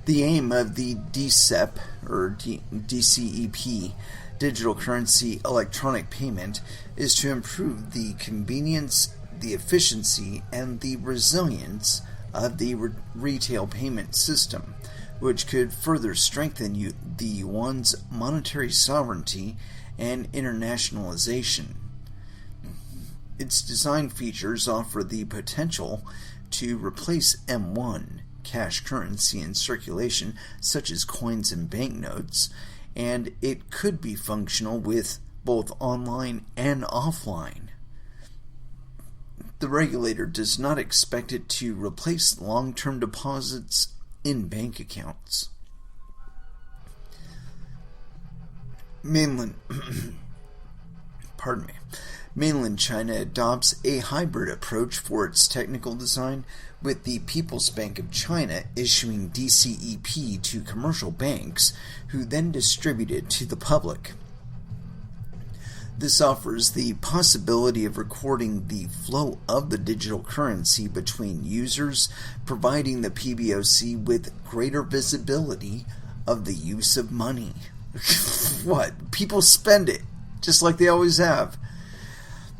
The aim of the DCEP, or DCEP, digital currency electronic payment, is to improve the convenience, the efficiency, and the resilience of the retail payment system, which could further strengthen the yuan's monetary sovereignty and internationalization. Its design features offer the potential to replace M1, cash currency in circulation such as coins and banknotes, and it could be functional with both online and offline. The regulator does not expect it to replace long-term deposits in bank accounts. Mainland China adopts a hybrid approach for its technical design, with the People's Bank of China issuing DCEP to commercial banks, who then distribute it to the public. This offers the possibility of recording the flow of the digital currency between users, providing the PBOC with greater visibility of the use of money. What? People spend it, just like they always have.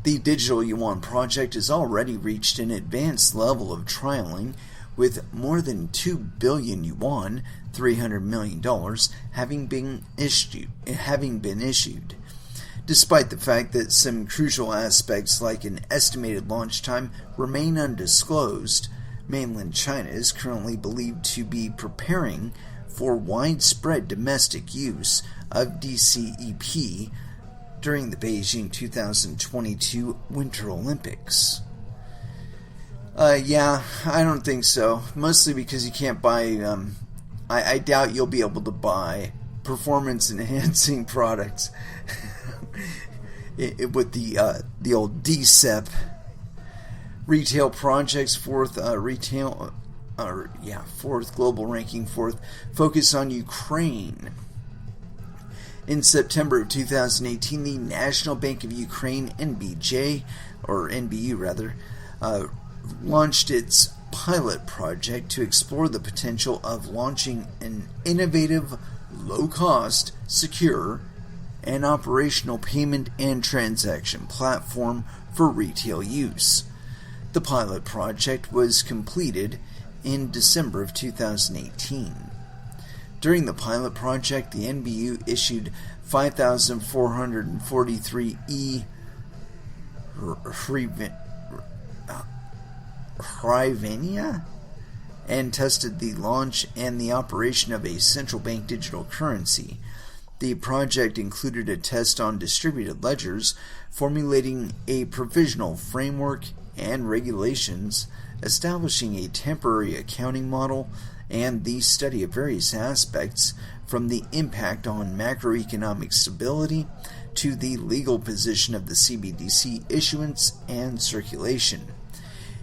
The Digital Yuan project has already reached an advanced level of trialing, with more than 2 billion yuan, $300 million, having been issued. Despite the fact that some crucial aspects like an estimated launch time remain undisclosed, mainland China is currently believed to be preparing for widespread domestic use of DCEP during the Beijing 2022 Winter Olympics. Yeah, I don't think so. Mostly because you can't buy, I doubt you'll be able to buy performance-enhancing products with the old DCEP retail projects, fourth global ranking, fourth focus on Ukraine. In September of 2018, the National Bank of Ukraine, NBU launched its pilot project to explore the potential of launching an innovative, low-cost, secure, and operational payment and transaction platform for retail use. The pilot project was completed in December of 2018. During the pilot project, the NBU issued 5,443 hryvnia and tested the launch and the operation of a central bank digital currency. The project included a test on distributed ledgers, formulating a provisional framework and regulations, establishing a temporary accounting model, and the study of various aspects from the impact on macroeconomic stability to the legal position of the CBDC issuance and circulation.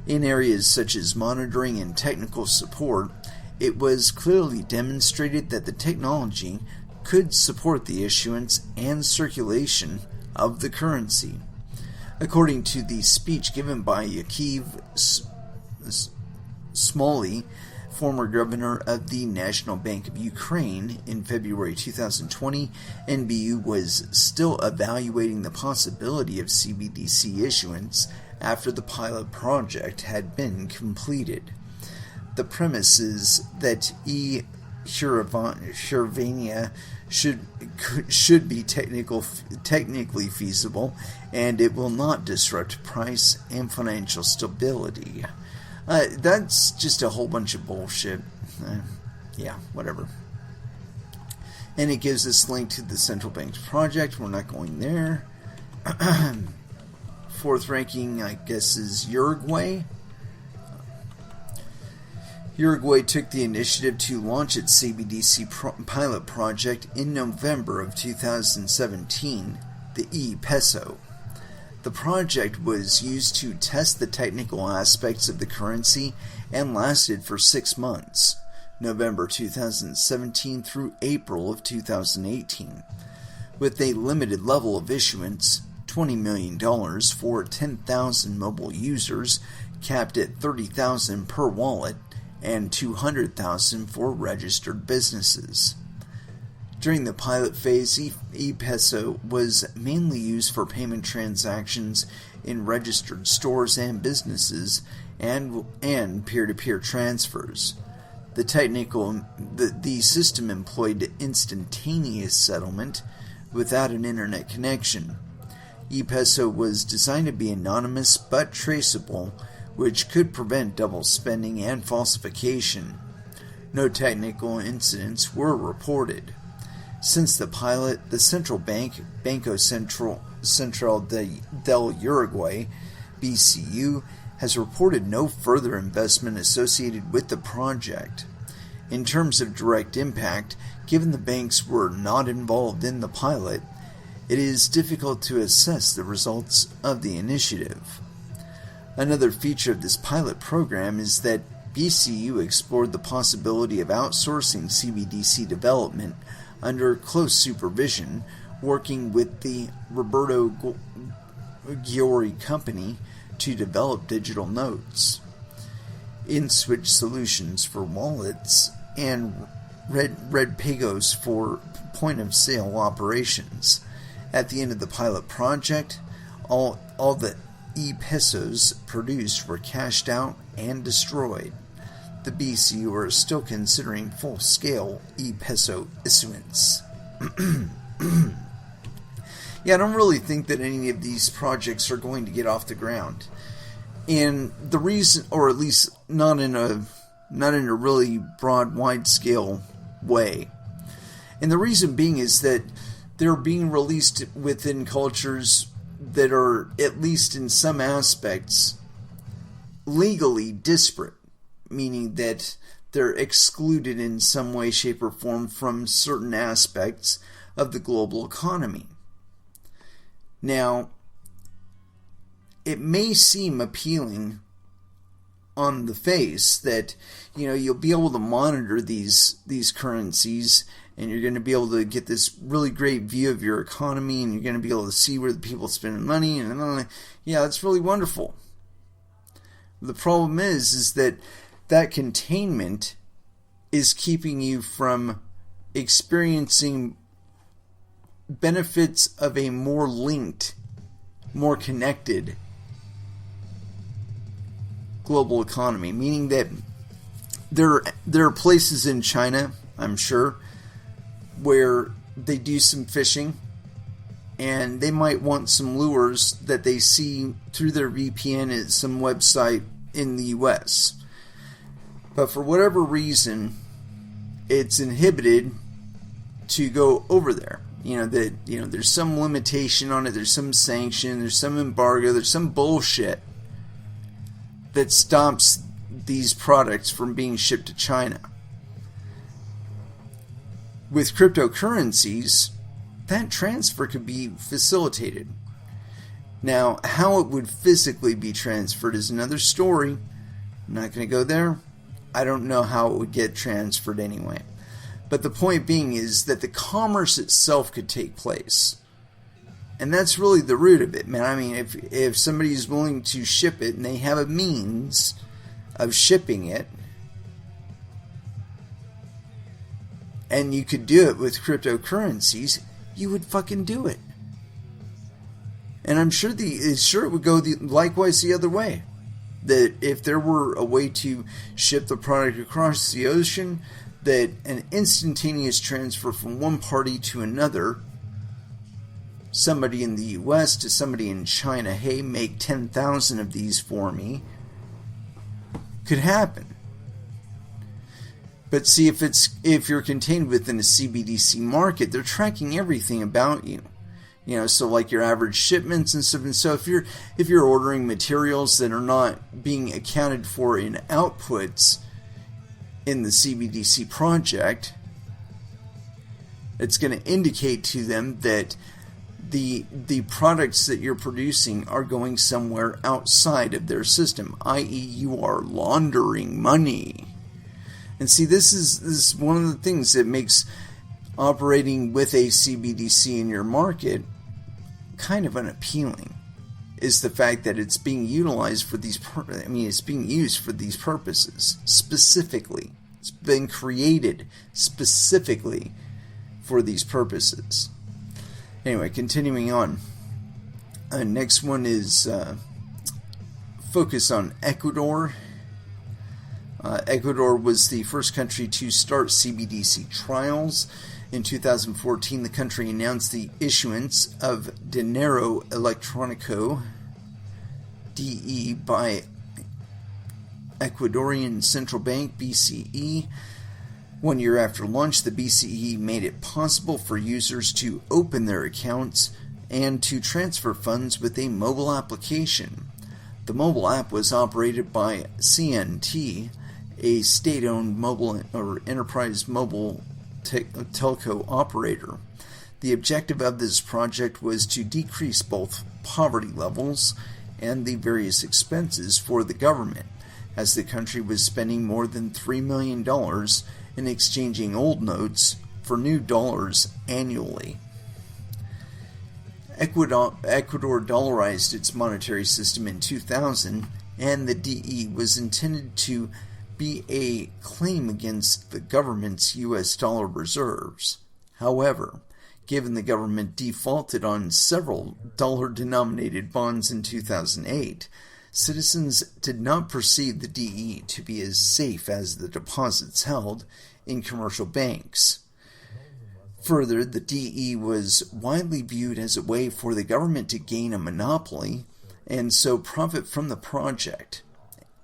In areas such as monitoring and technical support, it was clearly demonstrated that the technology could support the issuance and circulation of the currency. According to the speech given by Yakiv Smolny, former governor of the National Bank of Ukraine, in February 2020, NBU was still evaluating the possibility of CBDC issuance after the pilot project had been completed. The premise is that hryvnia should be technically feasible, and it will not disrupt price and financial stability. That's just a whole bunch of bullshit. Yeah, whatever. And it gives us link to the central bank's project. We're not going there. Fourth ranking, I guess, is Uruguay. Uruguay took the initiative to launch its CBDC pilot project in November of 2017, the e-peso. The project was used to test the technical aspects of the currency and lasted for 6 months, November 2017 through April of 2018. With a limited level of issuance, $20 million for 10,000 mobile users, capped at 30,000 per wallet, and 200,000 for registered businesses. During the pilot phase, e-peso was mainly used for payment transactions in registered stores and businesses and peer-to-peer transfers. The system employed instantaneous settlement without an internet connection. E-peso was designed to be anonymous but traceable, which could prevent double spending and falsification. No technical incidents were reported. Since the pilot, the central bank, Banco Central del Uruguay, BCU, has reported no further investment associated with the project. In terms of direct impact, given the banks were not involved in the pilot, it is difficult to assess the results of the initiative. Another feature of this pilot program is that BCU explored the possibility of outsourcing CBDC development under close supervision, working with the Roberto Giori company to develop digital notes, in-switch solutions for wallets, and red pagos for point-of-sale operations. At the end of the pilot project, all the e-pesos produced were cashed out and destroyed. The BCU are still considering full-scale e-peso issuance. Yeah, I don't really think that any of these projects are going to get off the ground. And the reason, or at least not in a really broad, wide-scale way. And the reason being is that they're being released within cultures that are, at least in some aspects, legally disparate, meaning that they're excluded in some way, shape, or form from certain aspects of the global economy. Now, it may seem appealing on the face that, you'll be able to monitor these currencies, and you're going to be able to get this really great view of your economy, and you're going to be able to see where the people are spending money, and yeah, it's really wonderful. The problem is that containment is keeping you from experiencing benefits of a more linked, more connected global economy, meaning that there are places in China, I'm sure, where they do some fishing and they might want some lures that they see through their VPN at some website in the US. But for whatever reason, it's inhibited to go over there. There's some limitation on it, there's some sanction, there's some embargo, there's some bullshit that stops these products from being shipped to China. With cryptocurrencies, that transfer could be facilitated. Now, how it would physically be transferred is another story. I'm not going to go there. I don't know how it would get transferred anyway. But the point being is that the commerce itself could take place. And that's really the root of it, man. I mean, if somebody is willing to ship it and they have a means of shipping it, and you could do it with cryptocurrencies, you would fucking do it. And I'm sure it would go likewise the other way. That if there were a way to ship the product across the ocean, that an instantaneous transfer from one party to another, somebody in the US to somebody in China, hey, make 10,000 of these for me, could happen. But see, if you're contained within a CBDC market, they're tracking everything about you. So like your average shipments and stuff. And so if you're ordering materials that are not being accounted for in outputs in the CBDC project, it's going to indicate to them that the products that you're producing are going somewhere outside of their system, i.e. you are laundering money. And see, this is one of the things that makes operating with a CBDC in your market kind of unappealing is the fact that it's being utilized for these it's being used for these purposes specifically. It's been created specifically for these purposes. Anyway, continuing on. Next one is focus on Ecuador. Ecuador was the first country to start CBDC trials. In 2014, the country announced the issuance of Dinero Electronico, DE, by Ecuadorian Central Bank, BCE. 1 year after launch, the BCE made it possible for users to open their accounts and to transfer funds with a mobile application. The mobile app was operated by CNT, a state-owned mobile or enterprise mobile telco operator. The objective of this project was to decrease both poverty levels and the various expenses for the government, as the country was spending more than $3 million in exchanging old notes for new dollars annually. Ecuador dollarized its monetary system in 2000, and the DE was intended to be a claim against the government's U.S. dollar reserves. However, given the government defaulted on several dollar-denominated bonds in 2008, citizens did not perceive the DE to be as safe as the deposits held in commercial banks. Further, the DE was widely viewed as a way for the government to gain a monopoly and so profit from the project,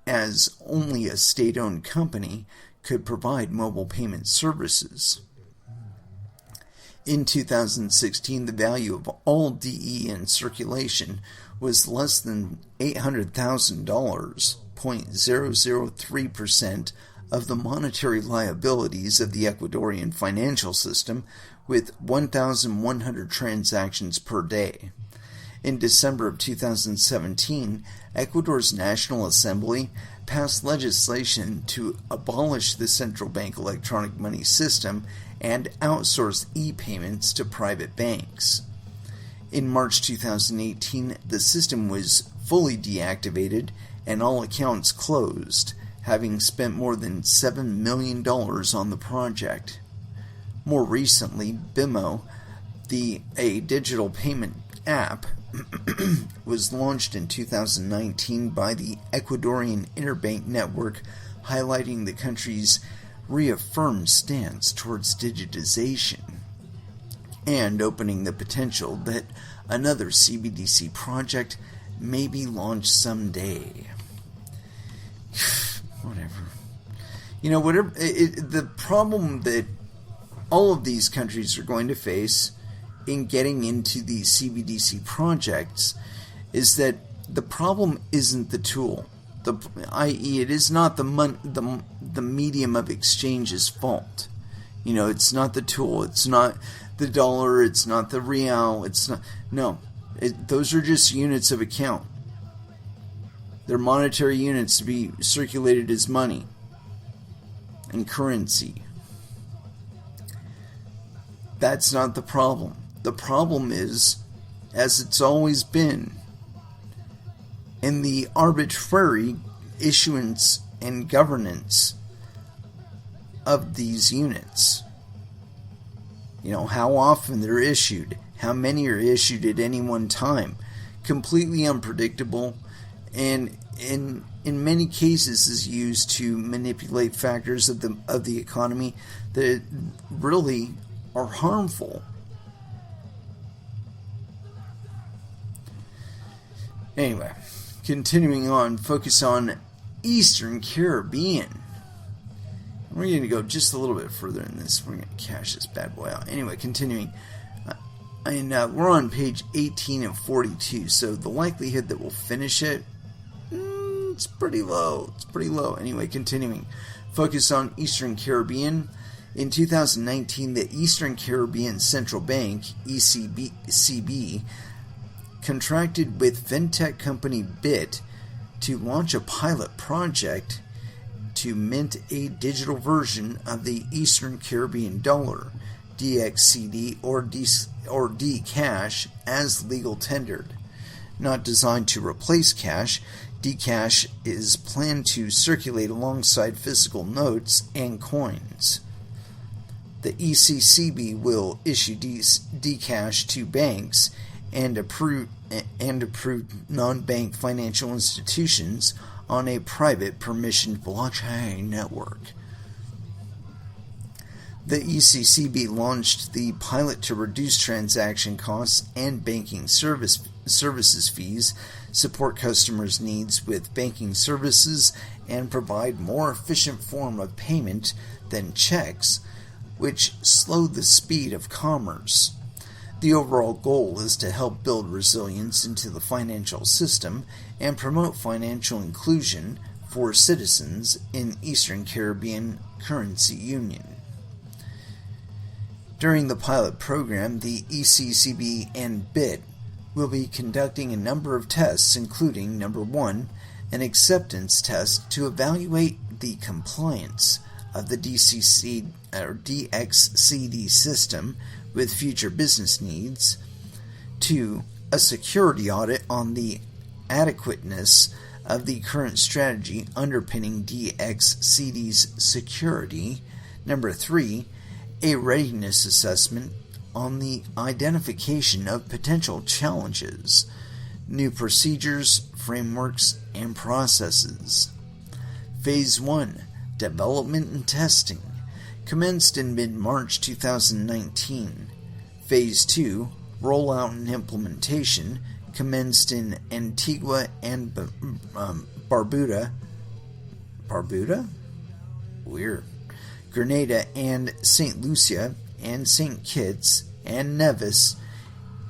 as only a state-owned company could provide mobile payment services. In 2016, the value of all DE in circulation was less than $800,000, 0.003% of the monetary liabilities of the Ecuadorian financial system, with 1,100 transactions per day. In December of 2017, Ecuador's National Assembly passed legislation to abolish the central bank electronic money system and outsource e-payments to private banks. In March 2018, the system was fully deactivated and all accounts closed, having spent more than $7 million on the project. More recently, BIMO, a digital payment app, was launched in 2019 by the Ecuadorian Interbank Network, highlighting the country's reaffirmed stance towards digitization and opening the potential that another CBDC project may be launched someday. Whatever. The problem that all of these countries are going to face in getting into these CBDC projects is that the problem isn't the tool, i.e., it is not the medium of exchange's fault. It's not the tool, it's not the dollar, it's not the real, those are just units of account. They're monetary units to be circulated as money and currency. That's not the problem. The problem is, as it's always been, in the arbitrary issuance and governance of these units. How often they're issued, how many are issued at any one time. Completely unpredictable, and in many cases is used to manipulate factors of the economy that really are harmful. Anyway, continuing on, focus on Eastern Caribbean. We're going to go just a little bit further in this. We're going to cash this bad boy out. Anyway, continuing. And we're on page 18 and 42, so the likelihood that we'll finish it, it's pretty low. Anyway, continuing. Focus on Eastern Caribbean. In 2019, the Eastern Caribbean Central Bank, ECB, contracted with fintech company BIT to launch a pilot project to mint a digital version of the Eastern Caribbean dollar, DXCD or Dcash as legal tendered. Not designed to replace cash, Dcash is planned to circulate alongside physical notes and coins. The ECCB will issue Dcash to banks and approved non-bank financial institutions on a private permissioned blockchain network. The ECCB launched the pilot to reduce transaction costs and banking services fees, support customers' needs with banking services, and provide more efficient form of payment than checks, which slow the speed of commerce. The overall goal is to help build resilience into the financial system and promote financial inclusion for citizens in Eastern Caribbean Currency Union. During the pilot program, the ECCB and BIT will be conducting a number of tests, including, number 1, an acceptance test to evaluate the compliance of the DXCD system with future business needs. 2, a security audit on the adequateness of the current strategy underpinning DXCD's security. Number 3, a readiness assessment on the identification of potential challenges, new procedures, frameworks, and processes. Phase 1, development and testing, commenced in mid-March 2019. Phase 2, rollout and implementation, commenced in Antigua and Barbuda? Weird. Grenada and St. Lucia and St. Kitts and Nevis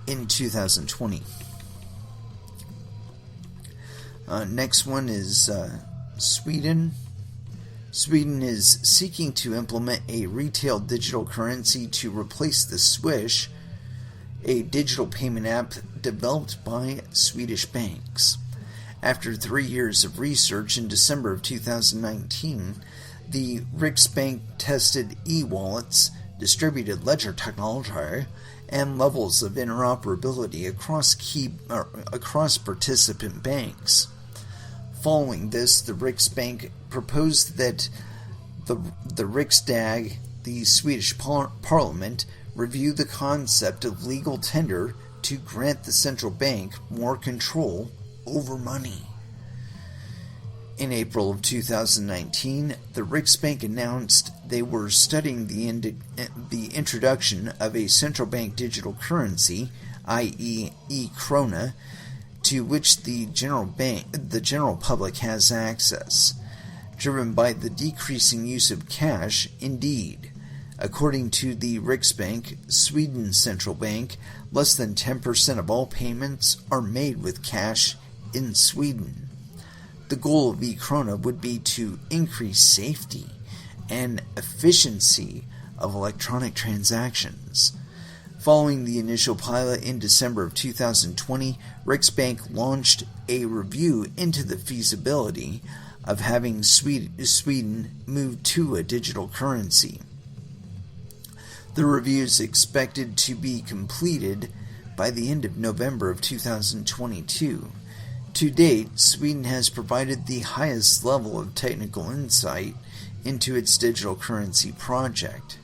in 2020. Next one is Sweden. Sweden is seeking to implement a retail digital currency to replace the Swish, a digital payment app developed by Swedish banks. After 3 years of research, in December of 2019, the Riksbank tested e-wallets, distributed ledger technology, and levels of interoperability across participant banks. Following this, the Riksbank proposed that the Riksdag, the Swedish parliament, review the concept of legal tender to grant the central bank more control over money. In April of 2019, the Riksbank announced they were studying the introduction of a central bank digital currency, i.e. e-krona, to which the general public has access. Driven by the decreasing use of cash, indeed. According to the Riksbank, Sweden's central bank, less than 10% of all payments are made with cash in Sweden. The goal of e-krona would be to increase safety and efficiency of electronic transactions. Following the initial pilot in December of 2020, Riksbank launched a review into the feasibility of having Sweden move to a digital currency. The review is expected to be completed by the end of November of 2022. To date, Sweden has provided the highest level of technical insight into its digital currency project.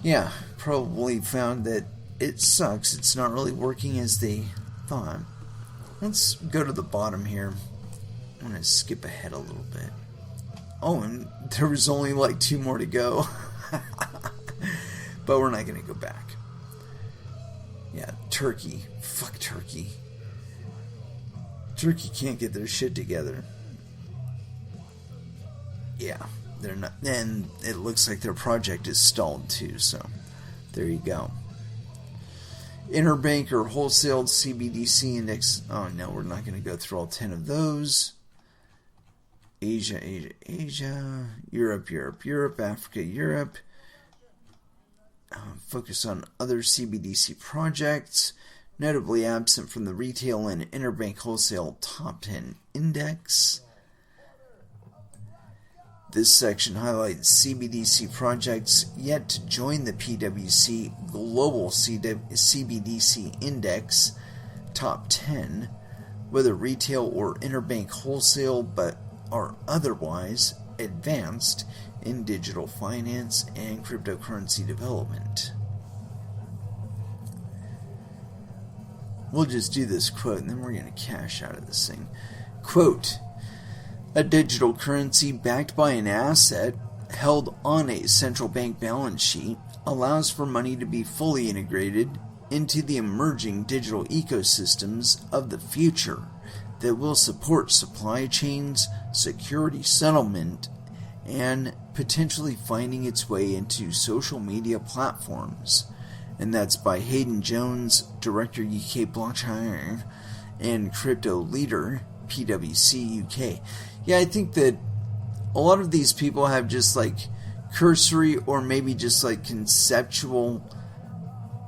Yeah, probably found that it sucks. It's not really working as they thought. Let's go to the bottom here. I'm going to skip ahead a little bit. Oh, and there was only like 2 more to go. But we're not going to go back. Yeah, Turkey. Fuck Turkey. Turkey can't get their shit together. Yeah, they're not. And it looks like their project is stalled too, so there you go. Interbank or wholesale CBDC index. Oh no, we're not going to go through all 10 of those. Asia, Europe, Africa, Europe. Focus on other CBDC projects, notably absent from the retail and interbank wholesale top 10 index. This section highlights CBDC projects yet to join the PwC Global CBDC Index Top 10, whether retail or interbank wholesale, but are otherwise advanced in digital finance and cryptocurrency development. We'll just do this quote and then we're going to cash out of this thing. Quote, "A digital currency backed by an asset held on a central bank balance sheet allows for money to be fully integrated into the emerging digital ecosystems of the future that will support supply chains, security settlement, and potentially finding its way into social media platforms." And that's by Hayden Jones, Director UK Blockchain and Crypto Leader, PwC UK. Yeah, I think that a lot of these people have just like cursory or maybe just like conceptual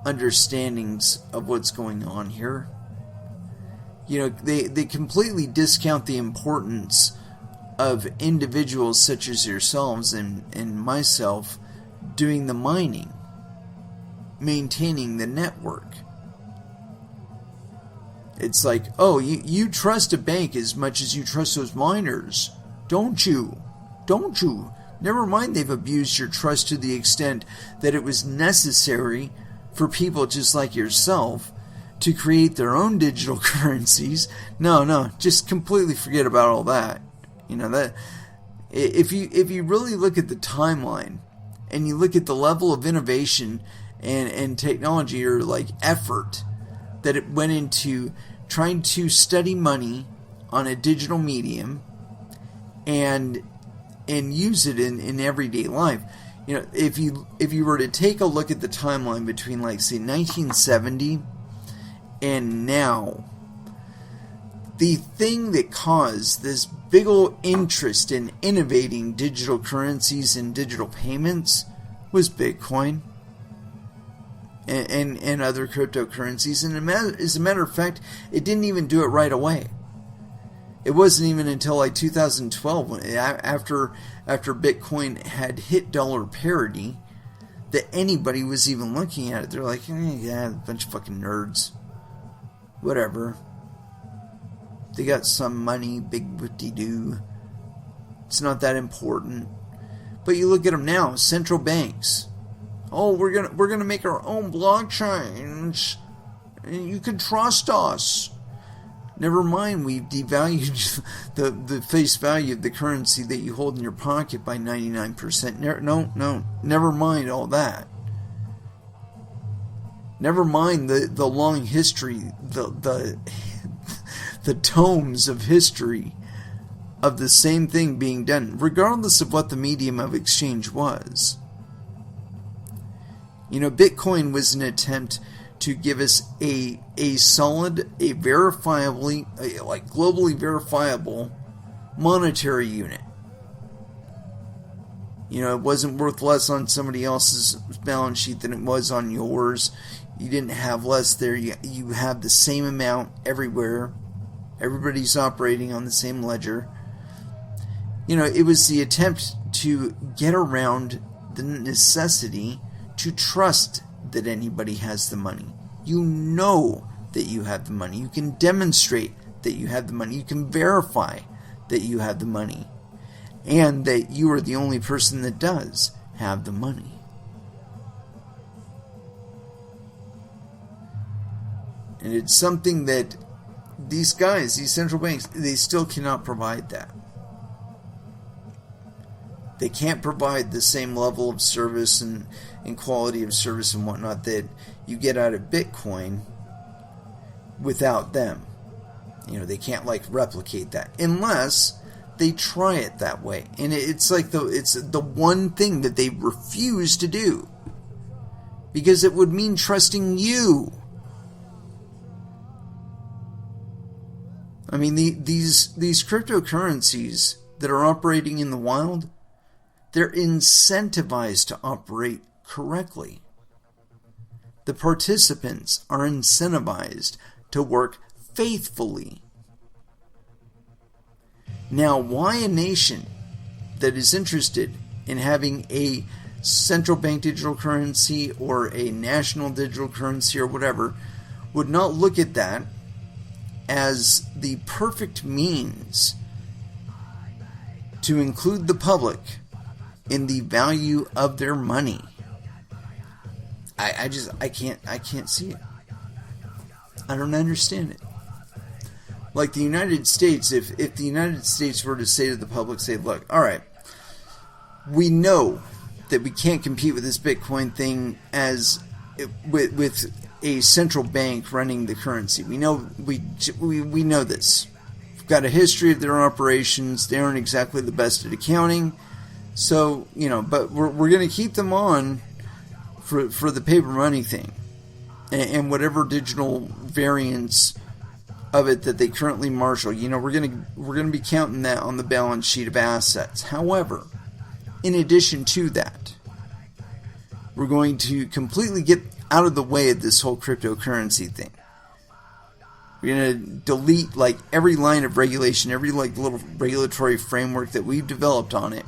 understandings of what's going on here. You know, they completely discount the importance of individuals such as yourselves and myself doing the mining, maintaining the network. It's like, oh, you trust a bank as much as you trust those miners, don't you? Don't you? Never mind they've abused your trust to the extent that it was necessary for people just like yourself to create their own digital currencies. No, just completely forget about all that. You know, that if you really look at the timeline and you look at the level of innovation and technology or like effort that it went into trying to study money on a digital medium and use it in everyday life. You know, if you were to take a look at the timeline between like say 1970 and now, the thing that caused this big old interest in innovating digital currencies and digital payments was Bitcoin and other cryptocurrencies. And as a matter of fact, it didn't even do it right away. It wasn't even until like 2012, when, after Bitcoin had hit dollar parity, that anybody was even looking at it. They're like, yeah, a bunch of fucking nerds. Whatever. They got some money, big whoop-de-doo. It's not that important. But you look at them now, central banks. Oh, we're gonna make our own blockchains. You can trust us. Never mind, we've devalued the face value of the currency that you hold in your pocket by 99%. No, never mind all that. Never mind the long history, the tomes of history of the same thing being done, regardless of what the medium of exchange was. You know, Bitcoin was an attempt to give us a solid, a verifiably, like globally verifiable monetary unit. You know, it wasn't worth less on somebody else's balance sheet than it was on yours. You didn't have less there. You have the same amount everywhere. Everybody's operating on the same ledger. You know, it was the attempt to get around the necessity to trust that anybody has the money. You know that you have the money. You can demonstrate that you have the money. You can verify that you have the money. And that you are the only person that does have the money. And it's something that these guys, these central banks, they still cannot provide that. They can't provide the same level of service and quality of service and whatnot that you get out of Bitcoin without them. You know, they can't like replicate that unless they try it that way. And it's like it's the one thing that they refuse to do, because it would mean trusting you. I mean, these cryptocurrencies that are operating in the wild, they're incentivized to operate correctly. The participants are incentivized to work faithfully. Now, why a nation that is interested in having a central bank digital currency or a national digital currency or whatever would not look at that as the perfect means to include the public in the value of their money. I can't see it. I don't understand it. Like the United States, if the United States were to say to the public, say, look, all right, we know that we can't compete with this Bitcoin thing with a central bank running the currency. We know we know this. We've got a history of their operations. They aren't exactly the best at accounting. So, but we're going to keep them on for the paper money thing and whatever digital variants of it that they currently marshal. We're going to be counting that on the balance sheet of assets. However, in addition to that, we're going to completely get out of the way of this whole cryptocurrency thing. We're going to delete every line of regulation, every little regulatory framework that we've developed on it.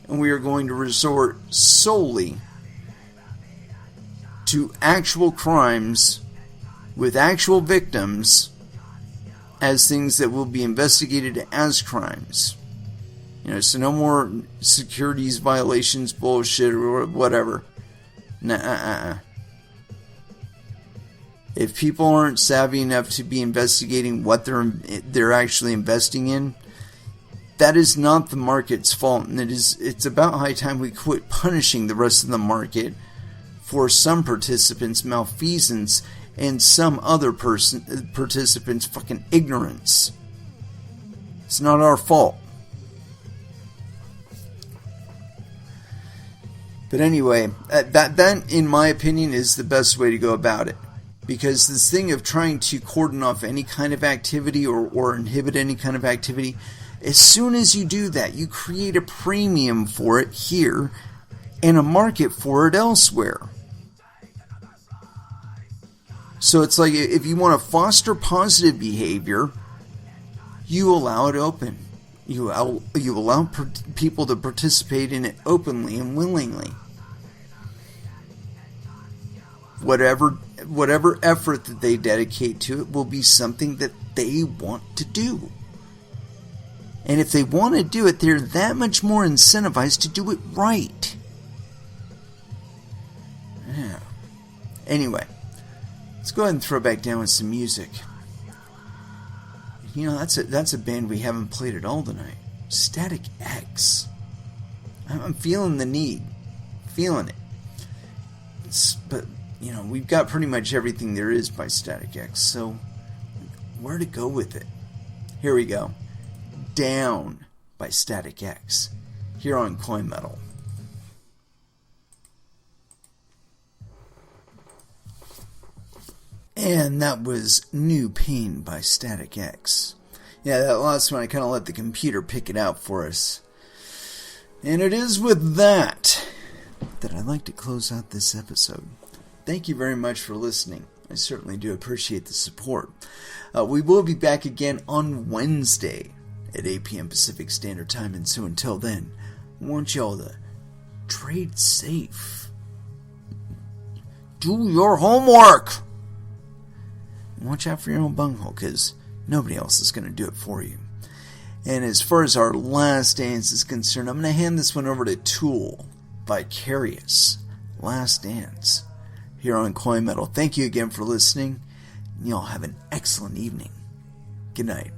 And we are going to resort solely to actual crimes with actual victims as things that will be investigated as crimes. So no more securities violations bullshit or whatever. Nah. If people aren't savvy enough to be investigating what they're actually investing in, that is not the market's fault, and it's about high time we quit punishing the rest of the market for some participants' malfeasance and some other participants' fucking ignorance. It's not our fault. But anyway, that in my opinion is the best way to go about it. Because this thing of trying to cordon off any kind of activity or inhibit any kind of activity, as soon as you do that, you create a premium for it here and a market for it elsewhere. So it's like if you want to foster positive behavior, you allow it open. You allow people to participate in it openly and willingly. Whatever effort that they dedicate to it will be something that they want to do. And if they want to do it, they're that much more incentivized to do it right. Yeah. Anyway, let's go ahead and throw back down with some music. That's a band we haven't played at all tonight. Static X. I'm feeling the need. Feeling it. But we've got pretty much everything there is by Static X, so where to go with it? Here we go. Down by Static X, here on Coin Metal. And that was New Pain by Static X. Yeah, that last one I kind of let the computer pick it out for us. And it is with that I'd like to close out this episode. Thank you very much for listening. I certainly do appreciate the support. We will be back again on Wednesday at 8 p.m. Pacific Standard Time. And so until then, I want y'all to trade safe. Do your homework. And watch out for your own bunghole, because nobody else is going to do it for you. And as far as our last dance is concerned, I'm going to hand this one over to Tool, Vicarious, Last Dance, here on Coin Metal. Thank you again for listening. Y'all have an excellent evening. Good night.